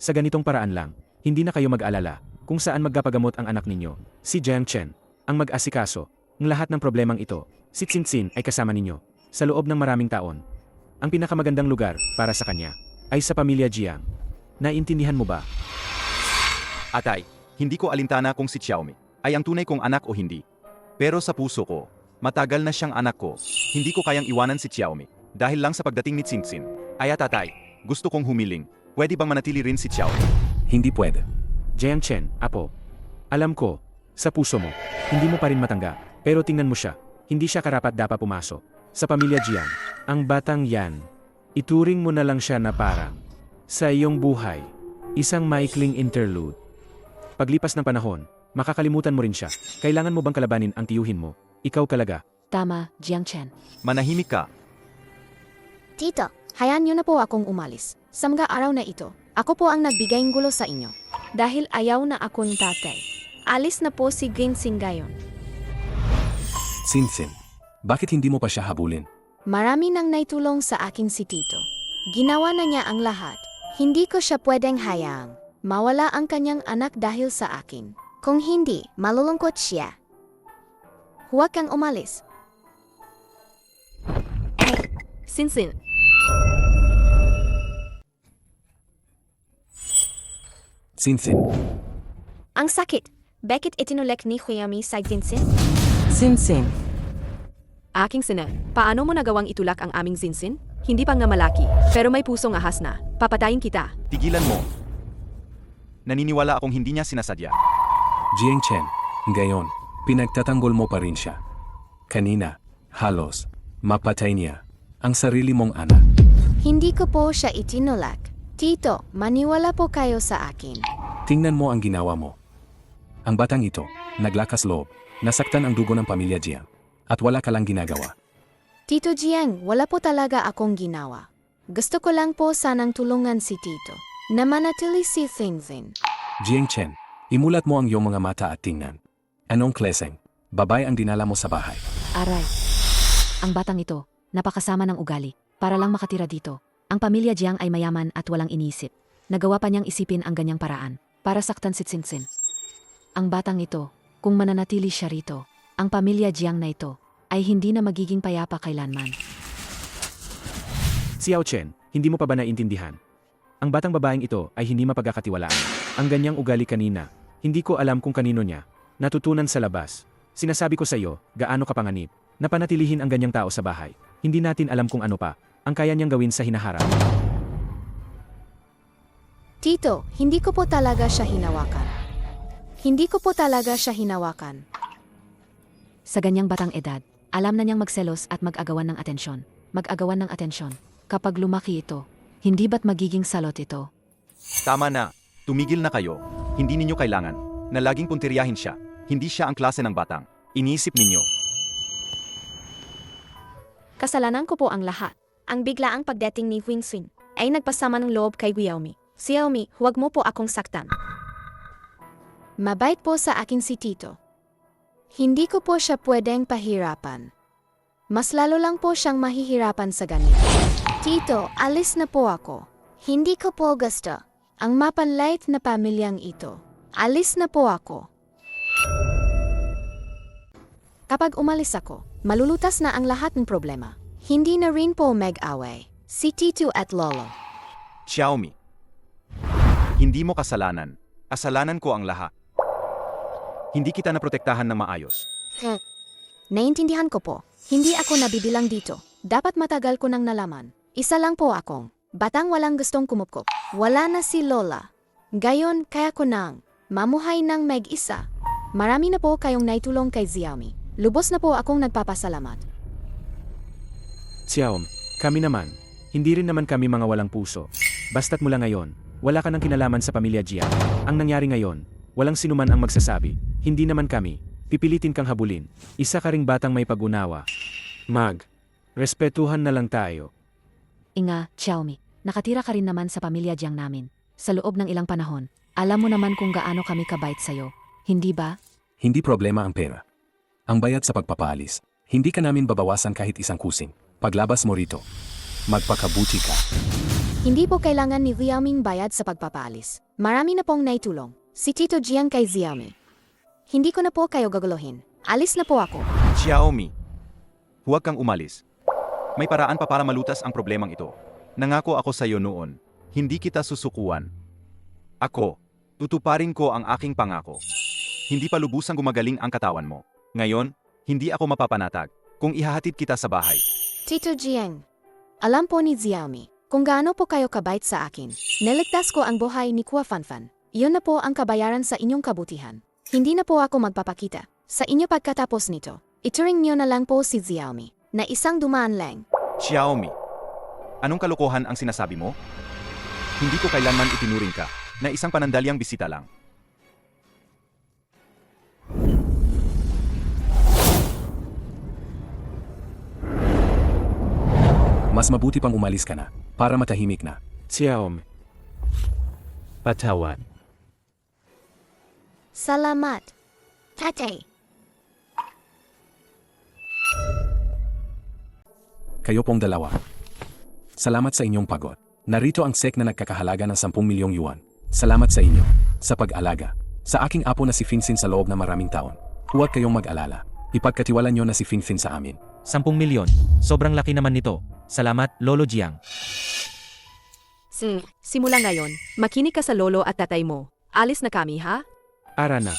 B: Sa ganitong paraan lang, hindi na kayo mag-alala kung saan magpapagamot ang anak ninyo. Si Jiang Chen ang mag-asikaso ng lahat ng problemang ito. Si Sinsin ay kasama ninyo sa loob ng maraming taon. Ang pinakamagandang lugar para sa kanya ay sa pamilya Jiang. Naiintindihan mo ba?
A: Atay, hindi ko alintana kung si Xiaomi ay ang tunay kong anak o hindi. Pero sa puso ko, matagal na siyang anak ko. Hindi ko kayang iwanan si Xiaomi dahil lang sa pagdating ni Sinsin. Ay tatay, gusto kong humiling. Pwede bang manatili rin si Xiaomi?
J: Hindi pwede.
B: Jiang Chen, apo. Alam ko, sa puso mo, hindi mo pa rin matanggap. Pero tingnan mo siya, hindi siya karapat-dapat pumasok sa pamilya Jiang. Ang batang yan, ituring mo na lang siya na parang sa iyong buhay, isang maikling interlude. Paglipas ng panahon, makakalimutan mo rin siya. Kailangan mo bang kalabanin ang tiyuhin mo? Ikaw kalaga.
H: Tama, Jiang Chen.
A: Manahimik ka.
D: Tito, hayaan niyo na po akong umalis. Sa mga araw na ito, ako po ang nagbigay ng gulo sa inyo. Dahil ayaw na akong tatay. Alis na po si Ginsing ngayon.
J: Sinsin, bakit hindi mo pa siya habulin?
D: Marami nang naitulong sa akin si Tito. Ginawa na niya ang lahat. Hindi ko siya pwedeng hayaang mawala ang kanyang anak dahil sa akin. Kung hindi, malulungkot siya. Huwag kang umalis.
K: Sinsin,
J: Sinsin,
D: Ang sakit. Bakit itinulek ni Xiaomi sa Ginsing?
C: Sinsin.
K: aking sina, paano mo nagawang itulak ang aming Sinsin? Hindi pa nga malaki, pero may pusong ahas na. Papatayin kita.
A: Tigilan mo. Naniniwala akong hindi niya sinasadya.
J: Jiang Chen, ngayon, pinagtatanggol mo pa rin siya. Kanina, halos, mapatay niya ang sarili mong anak.
D: Hindi ko po siya itinulak. Tito, maniwala po kayo sa akin.
J: Tingnan mo ang ginawa mo. Ang batang ito, naglakas loob, nasaktan ang dugo ng pamilya Jiang, at wala ka lang ginagawa.
D: Tito Jiang, wala po talaga akong ginawa. Gusto ko lang po sanang tulungan si Tito na manatili si Sinsin.
J: Jiang Chen, imulat mo ang iyong mga mata at tingnan. Anong kleseng babae ang dinala mo sa bahay?
H: Aray. Ang batang ito, napakasama ng ugali, para lang makatira dito. Ang pamilya Jiang ay mayaman at walang inisip. Nagawa pa niyang isipin ang ganyang paraan, para saktan si Sinsin. Ang batang ito, kung mananatili siya rito, ang pamilya Jiang na ito, ay hindi na magiging payapa kailanman.
B: Xiao Chen, hindi mo pa ba naiintindihan? Ang batang babaeng ito ay hindi mapagkakatiwalaan. Ang ganyang ugali kanina, hindi ko alam kung kanino niya natutunan sa labas. Sinasabi ko sa iyo, gaano kapanganib, na panatilihin ang ganyang tao sa bahay. Hindi natin alam kung ano pa ang kaya niyang gawin sa hinaharap.
D: Tito, hindi ko po talaga siya hinawakan. Hindi ko po talaga siya hinawakan.
H: Sa ganyang batang edad, alam na niyang magselos at mag-agawan ng atensyon. Mag-agawan ng atensyon. Kapag lumaki ito, hindi ba't magiging salot ito?
A: Tama na. Tumigil na kayo. Hindi ninyo kailangan na laging puntiryahin siya. Hindi siya ang klase ng batang iniisip ninyo.
D: Kasalanan ko po ang lahat. Ang biglaang pagdating ni Winsin ay nagpasama ng loob kay Xiaomi. Xiaomi, huwag mo po akong saktan. Mabait po sa akin si Tito. Hindi ko po siya pwedeng pahirapan. Mas lalo lang po siyang mahihirapan sa ganito. Tito, alis na po ako. Hindi ko po gusto ang mapanlait na pamilyang ito. Alis na po ako. Kapag umalis ako, malulutas na ang lahat ng problema. Hindi na rin po mag-away. Si Tito at Lolo.
A: Xiaomi. Hindi mo kasalanan. Kasalanan ko ang lahat. Hindi kita naprotektahan ng maayos.
D: Naintindihan ko po. Hindi ako nabibilang dito. Dapat matagal ko nang nalaman. Isa lang po akong batang walang gustong kumupkop. Wala na si Lola. Gayon, kaya ko nang mamuhay ng mag-isa. Marami na po kayong naitulong kay Xiaomi. Lubos na po akong nagpapasalamat.
B: Xiaomi, kami naman. Hindi rin naman kami mga walang puso. Basta't mula ngayon, wala ka ng kinalaman sa pamilya Jiang. Ang nangyari ngayon, walang sinuman ang magsasabi. Hindi naman kami. Pipilitin kang habulin. Isa ka ring batang may pag-unawa. Respetuhan na lang tayo.
H: Inga, Xiaomi, nakatira ka rin naman sa pamilya Jiang namin. Sa loob ng ilang panahon, alam mo naman kung gaano kami kabait sa'yo. Hindi ba?
J: Hindi problema ang pera. Ang bayad sa pagpapaalis, hindi ka namin babawasan kahit isang kusing. Paglabas mo rito, magpakabuti ka.
D: Hindi po kailangan ni Xiaoming bayad sa pagpapaalis. Marami na pong naitulong. Si Tito Jiang kay Xiaomi. Hindi ko na po kayo gaguluhin. Alis na po ako.
A: Xiaomi. Huwag kang umalis. May paraan pa para malutas ang problemang ito. Nangako ako sa iyo noon. Hindi kita susukuan. Ako, tutuparin ko ang aking pangako. Hindi pa lubusang gumagaling ang katawan mo. Ngayon, hindi ako mapapanatag kung ihahatid kita sa bahay.
D: Tito Jiang, alam po ni Xiaomi kung gaano po kayo kabait sa akin. Niligtas ko ang buhay ni Kua Fanfan. Iyon na po ang kabayaran sa inyong kabutihan. Hindi na po ako magpapakita sa inyo pagkatapos nito. Ituring niyo na lang po si Xiaomi na isang dumaan lang.
A: Xiaomi, anong kalokohan ang sinasabi mo? Hindi ko kailanman itinuring ka na isang panandalyang bisita lang.
J: Mas mabuti pang umalis ka na, para matahimik na.
B: Xiaomi.
E: Patawad.
D: Salamat. Tatay.
J: Kayo pong dalawa. Salamat sa inyong pagod. Narito ang SEC na nagkakahalaga ng 10 milyong yuan. Salamat sa inyo, sa pag-alaga. Sa aking apo na si Finfin sa loob na maraming taon. Huwag kayong mag-alala. Ipagkatiwalan nyo na si Finfin sa amin.
G: 10 milyon. Sobrang laki naman nito. Salamat, Lolo Jiang.
K: Simula ngayon, makinig ka sa lolo at tatay mo. Alis na kami, ha?
B: Ara na.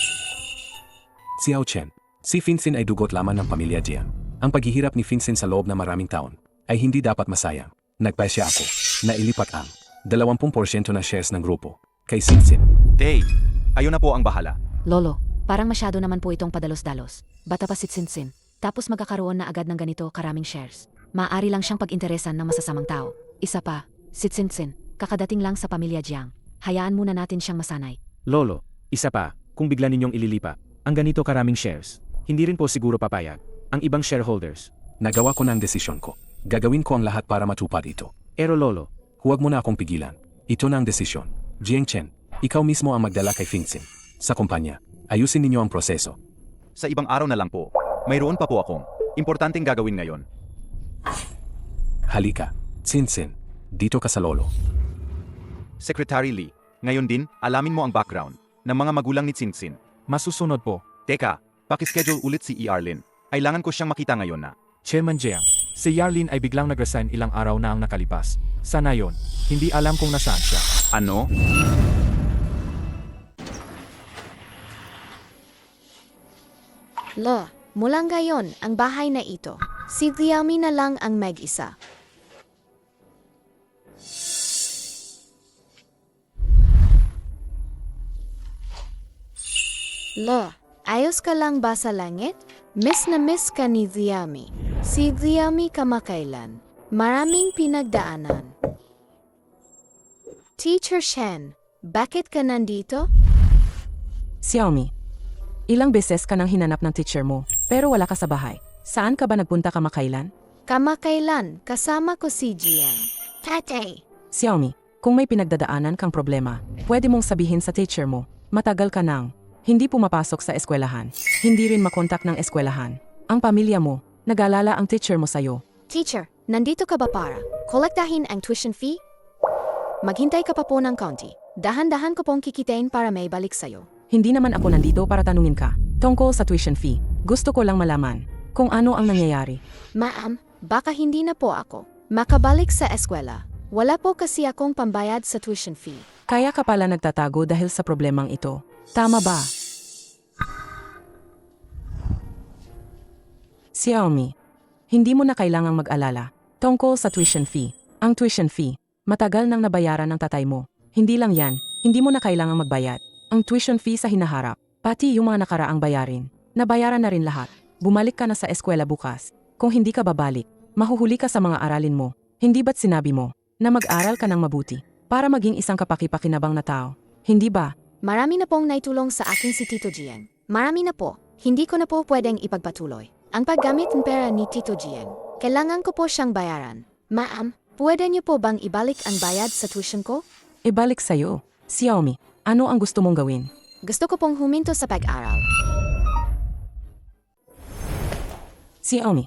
J: Xiao Chen, si Finfin ay dugot laman ng pamilya Jiang. Ang paghihirap ni Finfin sa loob na maraming taon ay hindi dapat masayang. Nagpasya ako na ilipat ang 20% na shares ng grupo kay Finfin.
A: Tay, ayun na po ang bahala.
H: Lolo, parang masyado naman po itong padalos-dalos. Bata pa si Sinsin. Tapos magkakaroon na agad ng ganito karaming shares. Maaari lang siyang pag-interesan ng masasamang tao. Isa pa, si Sinsin, kakadating lang sa pamilya Jiang. Hayaan muna natin siyang masanay.
B: Lolo, isa pa, kung bigla ninyong ililipa, ang ganito karaming shares, hindi rin po siguro papayag ang ibang shareholders.
J: Nagawa ko na ang desisyon ko. Gagawin ko ang lahat para matupad ito.
B: Pero Lolo,
J: Huwag mo na akong pigilan. Ito na ang desisyon. Jiang Chen, ikaw mismo ang magdala kay Finfin. Sa kumpanya, ayusin ninyo ang proseso.
A: Sa ibang araw na lang po, mayroon pa po akong importanteng gagawin ngayon.
J: Halika, Finfin, dito ka sa lolo.
A: Secretary Lee, ngayon din, alamin mo ang background ng mga magulang ni Sinsin.
B: masusunod po.
A: Teka, pakischedule ulit si Arlin. Kailangan ko siyang makita ngayon na.
B: Chairman Jiang, si Yarlin ay biglang nag-resign ilang araw na ang nakalipas. Sana yon, hindi alam kung nasaan siya.
A: Ano?
D: Lo, mula ngayon ang bahay na ito. Si Xiaomi na lang ang mag-isa. Lo, ayos ka lang ba sa langit? Miss na miss ka ni Xiaomi. Si Xiaomi kamakailan. Maraming pinagdaanan. Teacher Shen, bakit ka nandito?
C: Xiaomi, ilang beses ka nang hinanap ng teacher mo, pero wala ka sa bahay. Saan ka ba nagpunta kamakailan?
D: Kamakailan, kasama ko si Jiang. Tatay.
C: Xiaomi, kung may pinagdadaanan kang problema, pwede mong sabihin sa teacher mo, matagal ka nang hindi pumapasok sa eskwelahan. Hindi rin makontak ng eskwelahan. Ang pamilya mo, nag-alala ang teacher mo sa'yo.
D: Teacher, nandito ka ba para kolektahin ang tuition fee? Maghintay ka pa po ng kaunti. Dahan-dahan ko pong kikitain para may balik sa'yo.
C: Hindi naman ako nandito para tanungin ka tungkol sa tuition fee. Gusto ko lang malaman kung ano ang nangyayari.
D: Ma'am, baka hindi na po ako makabalik sa eskwela. Wala po kasi akong pambayad sa tuition fee.
C: Kaya ka pala nagtatago dahil sa problemang ito. Tama ba? Xiaomi, hindi mo na kailangang mag-alala tungkol sa tuition fee. Ang tuition fee, matagal nang nabayaran ng tatay mo. Hindi lang yan, hindi mo na kailangang magbayad. Ang tuition fee sa hinaharap, pati yung mga nakaraang bayarin, nabayaran na rin lahat. Bumalik ka na sa eskwela bukas. Kung hindi ka babalik, mahuhuli ka sa mga aralin mo. Hindi ba't sinabi mo na mag-aral ka ng mabuti para maging isang kapaki-pakinabang na tao? Hindi ba?
D: Marami na pong naitulong sa akin si Tito Gian. Marami na po. Hindi ko na po pwedeng ipagpatuloy ang paggamit ng pera ni Tito Gian. Kailangan ko po siyang bayaran. Ma'am, pwede niyo po bang ibalik ang bayad sa tuition ko?
C: Ibalik sa'yo. Xiaomi, ano ang gusto mong gawin?
D: Gusto ko pong huminto sa pag-aral.
C: Xiaomi,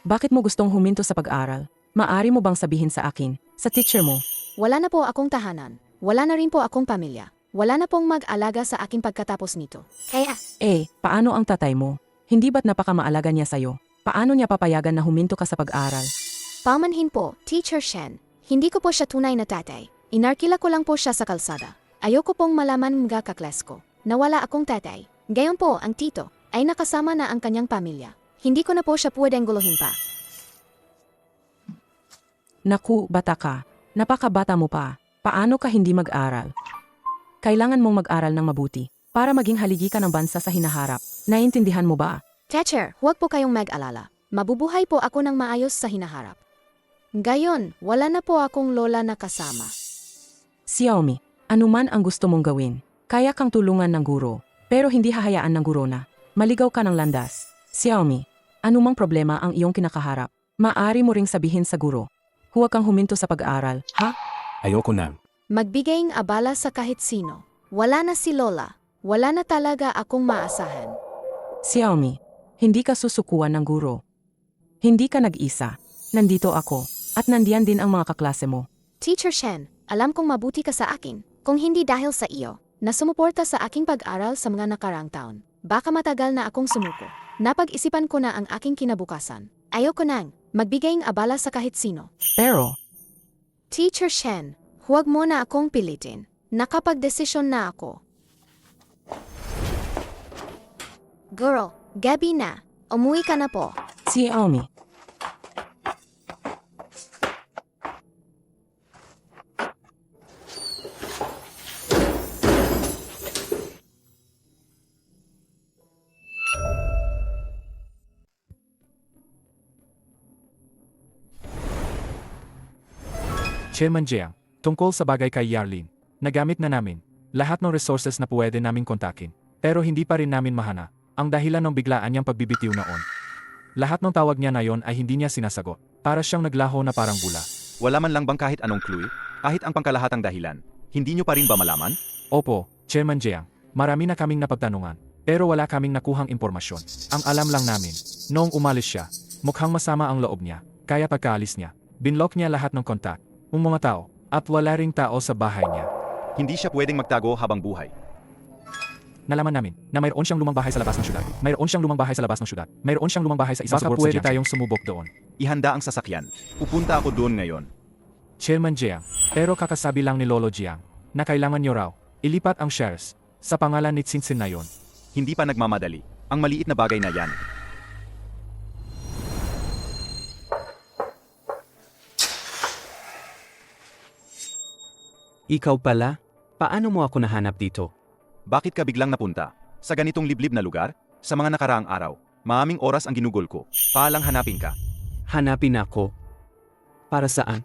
C: bakit mo gustong huminto sa pag-aral? Maari mo bang sabihin sa akin, sa teacher mo?
D: Wala na po akong tahanan. Wala na rin po akong pamilya. Wala na pong mag-alaga sa akin pagkatapos nito. Kaya,
C: Paano ang tatay mo? Hindi ba't napakamaalaga niya sa'yo? Paano niya papayagan na huminto ka sa pag-aaral?
D: paumanhin po, Teacher Shen. Hindi ko po siya tunay na tatay. Inarkila ko lang po siya sa kalsada. Ayoko pong malaman mga kaklas ko na wala akong tatay. Gayon po, ang tito ay nakasama na ang kanyang pamilya. Hindi ko na po siya pwedeng guluhin pa.
C: Naku, bata ka. Napakabata mo pa. Paano ka hindi mag-aral? Kailangan mong mag-aral ng mabuti para maging haligi ka ng bansa sa hinaharap. Naiintindihan mo ba?
D: Teacher, huwag po kayong mag-alala. Mabubuhay po ako ng maayos sa hinaharap. Gayon, wala na po akong lola na kasama.
C: Xiaomi, anuman ang gusto mong gawin, kaya kang tulungan ng guro, pero hindi hahayaan ng guro na maligaw ka ng landas. Xiaomi, anumang problema ang iyong kinakaharap, maaari mo ring sabihin sa guro. Huwag kang huminto sa pag-aaral, ha?
J: Ayoko na.
D: Magbigay ng abala sa kahit sino. Wala na si Lola. Wala na talaga akong maasahan.
C: Xiaomi, hindi ka susukuan ng guro. Hindi ka nag-isa. Nandito ako, at nandiyan din ang mga kaklase mo.
D: Teacher Shen, alam kong mabuti ka sa akin. Kung hindi dahil sa iyo, na sumuporta sa aking pag-aral sa mga nakarang taon, baka matagal na akong sumuko. Napag-isipan ko na ang aking kinabukasan. Ayoko nang magbigay ng abala sa kahit sino.
C: Pero,
D: Teacher Shen, huwag mo na akong pilitin. Nakapag-desisyon na ako. Girl, gabi na. Umuwi ka na po.
C: Xiaomi,
B: Chairman Jiang, tungkol sa bagay kay Yarlin, nagamit na namin lahat ng resources na pwede naming kontakin, pero hindi pa rin namin mahana ang dahilan ng biglaan niyang pagbibitiw noon. Lahat ng tawag niya na yon ay hindi niya sinasagot, para siyang naglaho na parang bula.
A: Wala man lang bang kahit anong clue, kahit ang pangkalahatang dahilan? Hindi nyo pa rin ba malaman?
B: Opo, Chairman Jiang, marami na kaming napagtanungan, pero wala kaming nakuhang impormasyon. Ang alam lang namin, noong umalis siya, mukhang masama ang loob niya, kaya pagkaalis niya, binlock niya lahat ng kontak, mga tao, at wala ring tao sa bahay niya.
A: Hindi siya pwedeng magtago habang buhay.
B: Nalaman namin na mayroon siyang lumang bahay sa labas ng syudad. Mayroon siyang lumang bahay sa labas ng syudad. Mayroon siyang lumang bahay sa isang Baka suburb sa pwede Jiangxi. tayong sumubok doon.
A: Ihanda ang sasakyan. Pupunta ako doon ngayon.
B: Chairman Jiang, pero kakasabi lang ni Lolo Jiang na kailangan niyo raw ilipat ang shares sa pangalan ni Tsinsin na yon.
A: Hindi pa nagmamadali. Ang maliit na bagay na yan.
E: Ikaw pala? Paano mo ako nahanap dito?
A: Bakit ka biglang napunta? Sa ganitong liblib na lugar? Sa mga nakaraang araw, maaming oras ang ginugol ko. Paalang hanapin ka.
E: Hanapin ako. Para saan?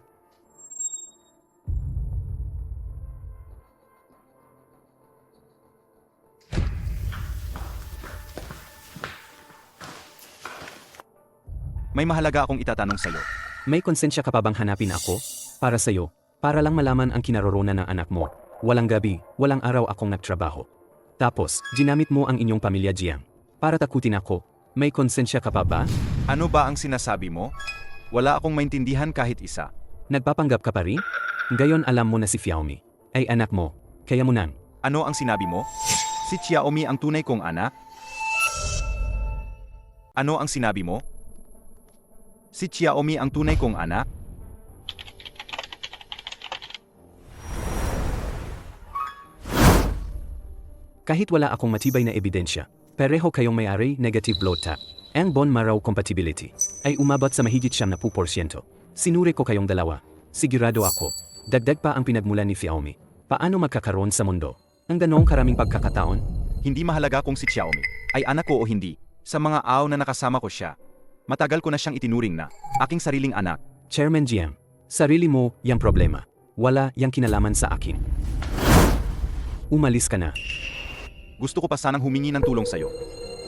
A: May mahalaga akong itatanong sa'yo.
E: May konsensya ka pa bang hanapin ako? Para sa'yo. Para lang malaman ang kinaroroonan ng anak mo. Walang gabi, walang araw akong nagtrabaho. Tapos, ginamit mo ang inyong pamilya Jiang. Para takutin ako. May konsensya ka pa ba?
A: Ano ba ang sinasabi mo? Wala akong maintindihan kahit isa.
E: Nagpapanggap ka pa rin? Gayon alam mo na si Xiaomi ay anak mo. Kaya mo nang.
A: Ano ang sinabi mo? Si Xiaomi ang tunay kong anak? Ano ang sinabi mo? Si Xiaomi ang tunay kong anak?
E: Kahit wala akong matibay na ebidensya, pareho kayong may-ari negative blood tap. Ang bone marrow compatibility ay umabot sa mahigit 70%. Sinuri ko kayong dalawa. Sigurado ako. Dagdag pa ang pinagmulan ni Xiaomi. Paano magkakaroon sa mundo ang ganoong karaming pagkakataon?
A: Hindi mahalaga kung si Xiaomi ay anak ko o hindi. Sa mga araw na nakasama ko siya, matagal ko na siyang itinuring na aking sariling anak.
E: Chairman GM, sarili mo yang problema. Wala yang kinalaman sa akin. Umalis ka na.
A: Gusto ko pa sanang humingi ng tulong sa'yo.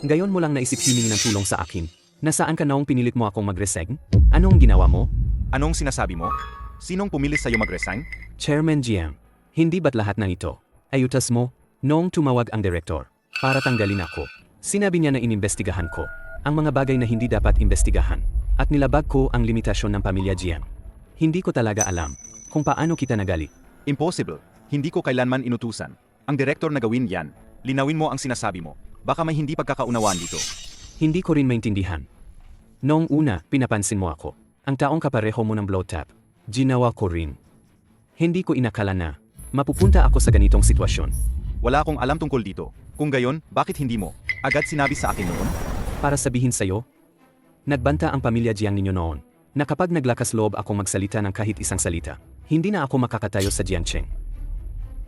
E: Ngayon mo lang naisip himingi ng tulong sa akin. Nasaan ka noong pinilit mo akong mag-resign? Anong ginawa mo?
A: Anong sinasabi mo? Sinong pumilit sa'yo mag-resign?
E: Chairman GM, hindi ba't lahat ng ito ay utas mo noong tumawag ang direktor para tanggalin ako? Sinabi niya na inimbestigahan ko ang mga bagay na hindi dapat imbestigahan at nilabag ko ang limitasyon ng pamilya GM. Hindi ko talaga alam kung paano kita nagali.
A: Impossible. Hindi ko kailanman inutusan ang direktor na gawin yan. Linawin mo ang sinasabi mo. Baka may hindi pagkakaunawaan dito.
E: Hindi ko rin maintindihan. Noong una, pinapansin mo ako. Ang taong kapareho mo ng blow tap. Ginawa ko rin. Hindi ko inakala na mapupunta ako sa ganitong sitwasyon.
A: Wala akong alam tungkol dito. Kung gayon, bakit hindi mo agad sinabi sa akin noon?
E: Para sabihin sa'yo, nagbanta ang pamilya Jiang ninyo noon na kapag naglakas loob akong magsalita ng kahit isang salita, hindi na ako makakatayo sa Jiangcheng.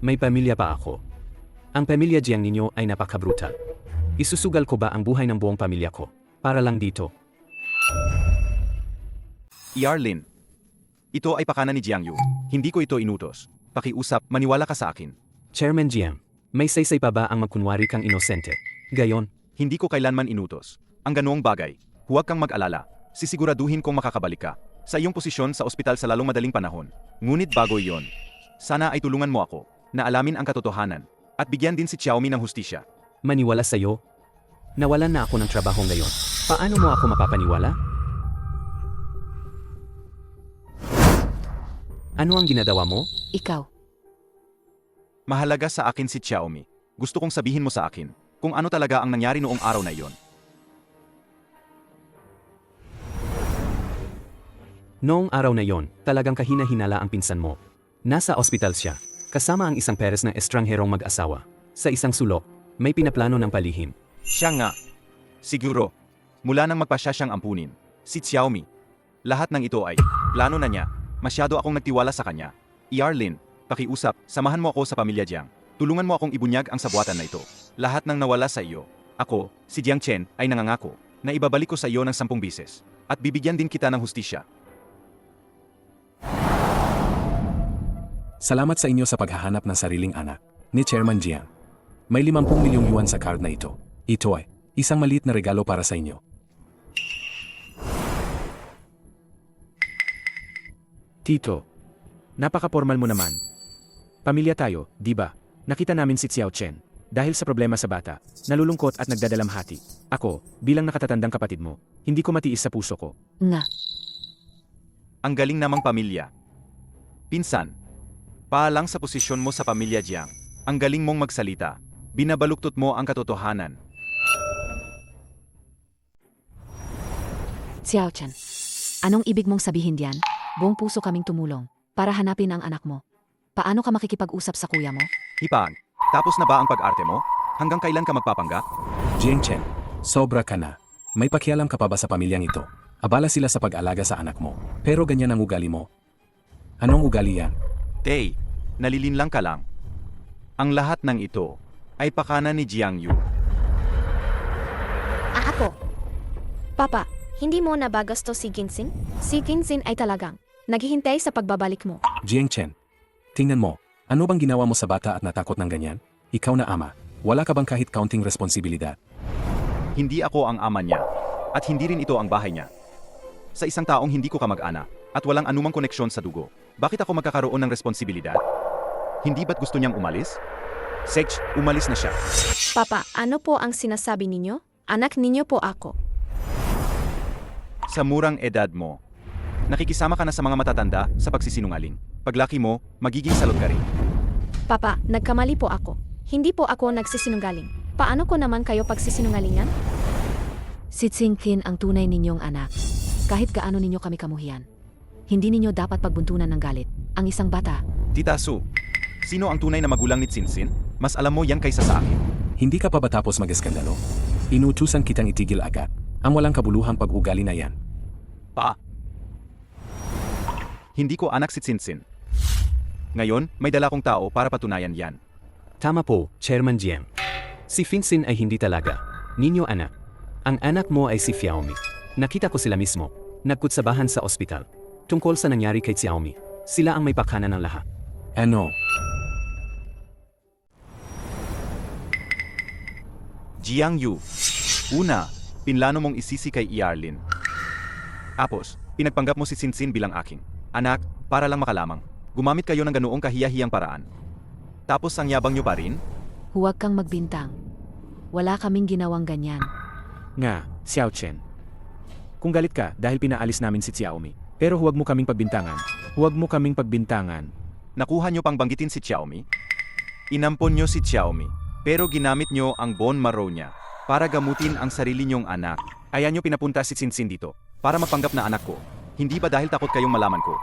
E: May pamilya pa ako. Ang pamilya Jiang ninyo ay napaka-brutal. Isusugal ko ba ang buhay ng buong pamilya ko para lang dito?
A: Yarlin, ito ay pakana ni Jiang Yu. Hindi ko ito inutos. Pakiusap, maniwala ka sa akin.
E: Chairman GM, may saysay pa ba ang magkunwari kang inosente? Gayon,
A: Hindi ko kailanman inutos ang ganoong bagay. Huwag kang mag-alala. Sisiguraduhin kong makakabalik ka sa iyong posisyon sa ospital sa lalong madaling panahon. Ngunit bago iyon, sana ay tulungan mo ako na alamin ang katotohanan at bigyan din si Xiaomi ng hustisya.
E: maniwala sa'yo? Nawalan na ako ng trabaho ngayon. Paano mo ako mapapaniwala? Ano ang ginagawa mo?
H: Ikaw.
A: Mahalaga sa akin si Xiaomi. Gusto kong sabihin mo sa akin kung ano talaga ang nangyari noong araw na iyon.
E: Noong araw na yon, talagang kahina-hinala ang pinsan mo. Nasa ospital siya, kasama ang isang peres na estrangherong mag-asawa. Sa isang sulok, may pinaplano ng palihim.
A: Siya nga. Siguro, mula nang magpasya siyang ampunin, si Xiaomi. Lahat ng ito ay plano na niya. Masyado akong nagtiwala sa kanya. Yarlin, pakiusap, samahan mo ako sa pamilya Jiang. Tulungan mo akong ibunyag ang sabuatan na ito. Lahat ng nawala sa iyo. Ako, si Jiang Chen, ay nangangako na ibabalik ko sa iyo ng 10 bisis. At bibigyan din kita ng hustisya.
J: Salamat sa inyo sa paghahanap ng sariling anak ni Chairman Jiang. May 50 milyong yuan sa card na ito. Ito ay isang maliit na regalo para sa inyo.
B: Tito, napaka-formal mo naman. Pamilya tayo, di ba? Nakita namin si Xiao Chen. Dahil sa problema sa bata, nalulungkot at nagdadalamhati. Ako, bilang nakatatandang kapatid mo, hindi ko matiis sa puso ko.
H: Nga.
A: Ang galing namang pamilya. Pinsan, paalang sa posisyon mo sa pamilya Jiang. Ang galing mong magsalita. Binabaluktot mo ang katotohanan.
H: Xiao Chen. Anong ibig mong sabihin diyan? Buong puso kaming tumulong para hanapin ang anak mo. Paano ka makikipag-usap sa kuya mo?
A: Hipag, tapos na ba ang pag-arte mo? Hanggang kailan ka magpapanggap?
J: Jiang Chen, sobra ka na. May pakialam ka pa ba sa pamilyang ito? Abala sila sa pag-alaga sa anak mo. Pero ganyan ang ugali mo. Anong ugali yan?
A: Tay, nalilinlang ka lang. Ang lahat ng ito ay pakana ni Jiang Yu.
D: Ako. Papa, hindi mo na ba gusto si Ginsin? Si Ginsin ay talagang naghihintay sa pagbabalik mo.
J: Jiang Chen, tingnan mo. Ano bang ginawa mo sa bata at natakot ng ganyan? Ikaw na ama. Wala ka bang kahit counting responsibilidad?
A: Hindi ako ang ama niya. At hindi rin ito ang bahay niya. Sa isang taong hindi ko kamag-anak at walang anumang koneksyon sa dugo, bakit ako magkakaroon ng responsibilidad? Hindi ba't gusto niyang umalis? Sech, umalis na siya.
D: Papa, ano po ang sinasabi ninyo? Anak ninyo po ako.
A: Sa murang edad mo, nakikisama ka na sa mga matatanda sa pagsisinungaling. Paglaki mo, magiging salot ka rin.
D: Papa, nagkamali po ako. Hindi po ako nagsisinungaling. Paano ko naman kayo pagsisinungalingan?
H: Sitsingkin ang tunay ninyong anak. Kahit gaano ninyo kami kamuhian. Hindi ninyo dapat pagbuntunan ng galit. Ang isang bata,
A: Tita Su, sino ang tunay na magulang ni Sinsin? Mas alam mo yan kaysa sa akin.
J: Hindi ka pa ba tapos mag-eskandalo? Inuutusan kitang itigil agad. Ang walang kabuluhang pag-ugali na yan.
A: Pa. Hindi ko anak si Sinsin. Ngayon, may dala kong tao para patunayan yan.
E: Tama po, Chairman Jiang. Si Finsin ay hindi talaga ninyo anak. Ang anak mo ay si Xiaomi. Nakita ko sila mismo. Nagkutsabahan sa ospital. Tungkol sa nangyari kay Xiaomi. Sila ang may pakana ng lahat.
J: Ano?
A: Jiang Yu. Una, pinlano mong isisi kay Iarlin. Tapos, pinagpanggap mo si Sinsin bilang aking anak para lang makalamang. Gumamit kayo ng ganoong kahiyahiyang paraan. Tapos ang yabang nyo pa rin?
H: huwag kang magbintang. Wala kaming ginawang ganyan.
B: Nga, Xiao Chen. Kung galit ka dahil pinaalis namin si Xiaomi, pero huwag mo kaming pagbintangan. Huwag mo kaming pagbintangan.
A: Nakuha nyo pang banggitin si Xiaomi? Inampon nyo si Xiaomi, pero ginamit nyo ang bone marrow niya para gamutin ang sarili nyong anak. Kaya nyo pinapunta si Sinsin dito para mapanggap na anak ko. Hindi ba dahil takot kayong malaman ko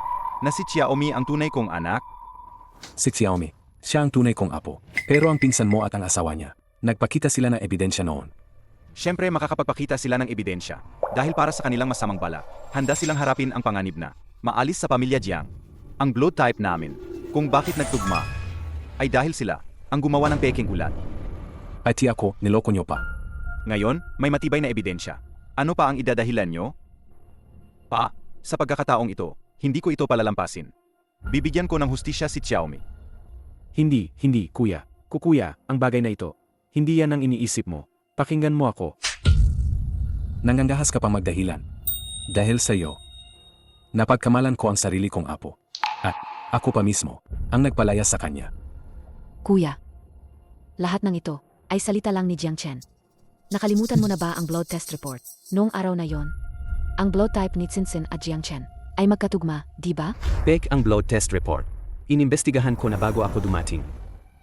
A: na si Xiaomi ang tunay kong anak?
J: Si Xiaomi. Siya ang tunay kong apo. Pero ang pinsan mo at ang asawa niya, nagpakita sila ng ebidensya noon.
A: Siyempre makakapagpakita sila ng ebidensya dahil para sa kanilang masamang balak, handa silang harapin ang panganib na maalis sa pamilya Jiang. Ang blood type namin, kung bakit nagtugma, ay dahil sila ang gumawa ng peking ulat.
J: Pati ako, niloko nyo pa.
A: Ngayon, may matibay na ebidensya. Ano pa ang idadahilan nyo? Pa, sa pagkakataong ito, hindi ko ito palalampasin. Bibigyan ko ng hustisya si Xiaomi.
B: Hindi, kuya. Kukuya, ang bagay na ito. Hindi yan ang iniisip mo. Pakinggan mo ako.
J: Nangangahas ka pang magdahilan. Dahil sa iyo, napagkamalan ko ang sarili kong apo. At ako pa mismo, ang nagpalaya sa kanya.
H: Kuya, lahat ng ito ay salita lang ni Jiang Chen. Nakalimutan mo na ba ang blood test report? Noong araw na yon, ang blood type ni Sinsin at Jiang Chen ay magkatugma, di ba?
E: Pek ang blood test report. Inimbestigahan ko na bago ako dumating.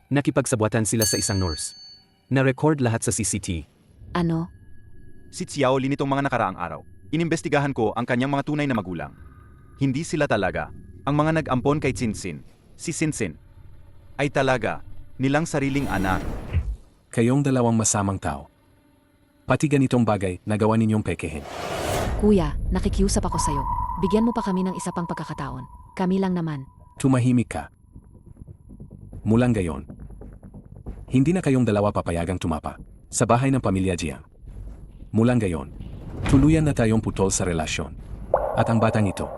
E: Nakipagsabwatan sila sa isang nurse. Na-record lahat sa CCTV.
H: Ano?
A: Si Xiao Lin nitong mga nakaraang araw. Inimbestigahan ko ang kanyang mga tunay na magulang. Hindi sila talaga ang mga nag-ampon kay Sinsin. Si Sinsin ay talaga nilang sariling anak.
J: Kayong dalawang masamang tao. Pati ganitong bagay, nagawa ninyong pekehin.
H: Kuya, nakikiusap ako sa'yo. Bigyan mo pa kami ng isa pang pagkakataon. Kami lang naman.
J: Tumahimik ka. Mulang gayon, hindi na kayong dalawa papayagang tumapa sa bahay ng pamilya Jiang. Mulang gayon, tuluyan na tayong putol sa relasyon. At ang batang ito,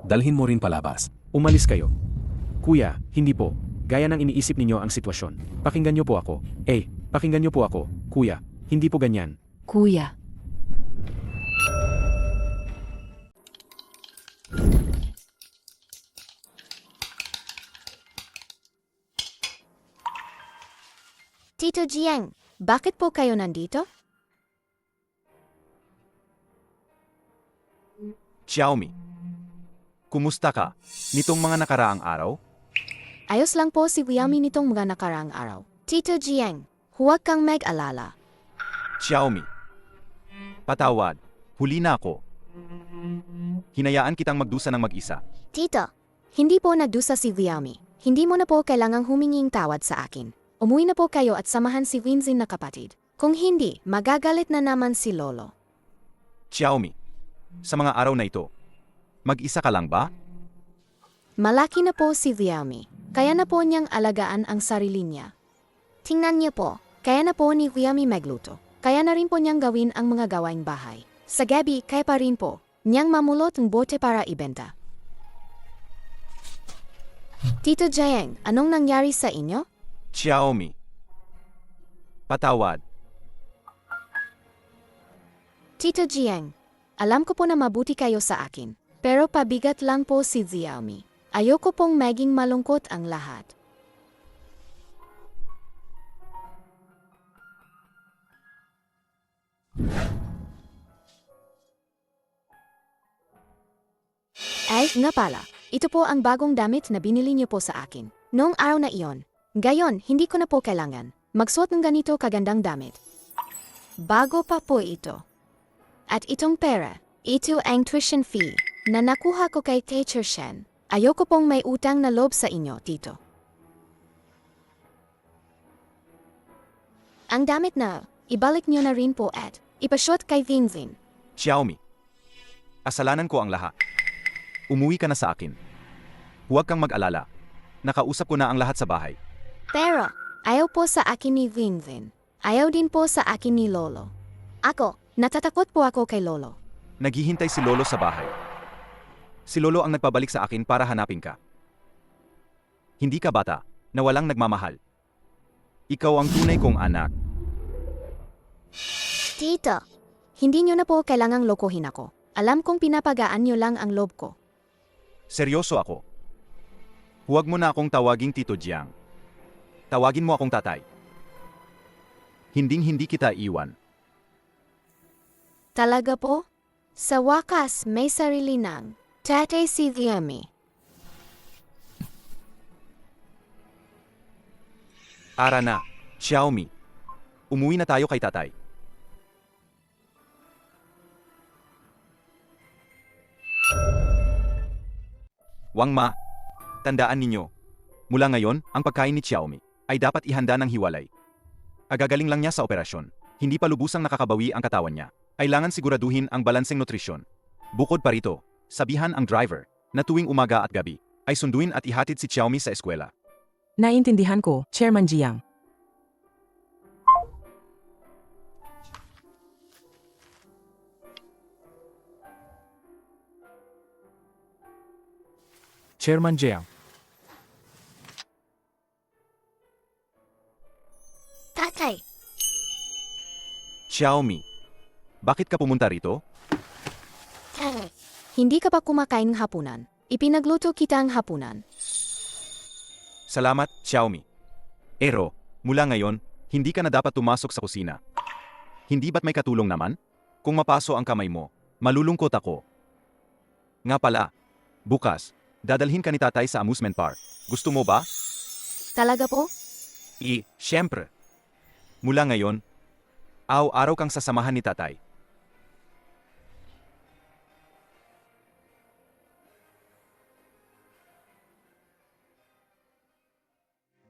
J: dalhin mo rin palabas.
B: Umalis kayo. Kuya, hindi po. Gaya ng iniisip ninyo ang sitwasyon. Pakinggan niyo po ako. Pakinggan niyo po ako. Kuya, hindi po ganyan.
H: Kuya,
D: Tito Jiang, bakit po kayo nandito?
A: Xiaomi, kumusta ka nitong mga nakaraang araw?
D: Ayos lang po si Xiaomi nitong mga nakaraang araw. Tito Jiang, huwag kang mag-alala.
A: Xiaomi, patawad, huli na ako. Hinayaan kitang magdusa ng mag-isa.
D: Tito, hindi po nagdusa si Xiaomi. Hindi mo na po kailangang huminging tawad sa akin. Umuwi na po kayo at samahan si Winzin na kapatid. Kung hindi, magagalit na naman si Lolo.
A: Xiaomi, sa mga araw na ito, mag-isa ka lang ba?
D: Malaki na po si Xiaomi. Kaya na po niyang alagaan ang sarili niya. Tingnan niyo po, kaya na po ni Xiaomi magluto. Kaya na rin po niyang gawin ang mga gawaing bahay. Sa gabi, kaya pa rin po niyang mamulot ng bote para ibenta. Tito Jiang, anong nangyari sa inyo?
A: Xiaomi, patawad.
D: Tito Jiang, alam ko po na mabuti kayo sa akin. Pero pabigat lang po si Xiaomi. Ayoko pong maging malungkot ang lahat. Ay, nga pala. Ito po ang bagong damit na binili niyo po sa akin. Noong araw na iyon. Gayon, hindi ko na po kailangan magsuot ng ganito kagandang damit. Bago pa po ito. At itong pera, ito ang tuition fee na nakuha ko kay Teacher Shen. Ayoko pong may utang na loob sa inyo, Tito. Ang damit na, ibalik niyo na rin po at ipashot kay Vinvin.
A: Xiaomi. Kasalanan ko ang lahat. Umuwi ka na sa akin. Huwag kang mag-alala. Nakausap ko na ang lahat sa bahay.
D: Pero, ayaw po sa akin ni Vinvin. Ayaw din po sa akin ni Lolo. Ako, natatakot po ako kay Lolo.
A: Naghihintay si Lolo sa bahay. Si Lolo ang nagpabalik sa akin para hanapin ka. Hindi ka bata, na walang nagmamahal. Ikaw ang tunay kong anak.
D: Tito, hindi niyo na po kailangang lokohin ako. Alam kong pinapagaan niyo lang ang loob ko.
A: Seryoso ako. Huwag mo na akong tawaging Tito Jiang. Tawagin mo akong tatay. Hinding-hindi kita iwan.
D: Talaga po? Sa wakas, may sarili ng tatay si Viami.
A: Ara na, Xiaomi. Umuwi na tayo kay tatay. Wang Ma, tandaan ninyo, mula ngayon, ang pagkain ni Xiaomi ay dapat ihanda ng hiwalay. Agagaling lang niya sa operasyon, hindi pa lubusang nakakabawi ang katawan niya. Kailangan siguraduhin ang balanseng nutrisyon. Bukod pa rito, sabihan ang driver na tuwing umaga at gabi ay sunduin at ihatid si Xiaomi sa eskwela.
C: Naiintindihan ko, Chairman Jiang.
B: Chairman Jiang.
D: Tatay,
A: Xiaomi, bakit ka pumunta rito?
D: hindi ka pa kumakain ng hapunan. Ipinagluto kita ang hapunan.
A: Salamat, Xiaomi. Pero, mula ngayon, hindi ka na dapat tumasok sa kusina. Hindi ba't may katulong naman? Kung mapaso ang kamay mo, malulungkot ako. Nga pala, bukas, dadalhin ka ni tatay sa amusement park. Gusto mo ba?
D: Talaga po?
A: Siyempre. Mula ngayon, araw-araw kang sasamahan ni tatay.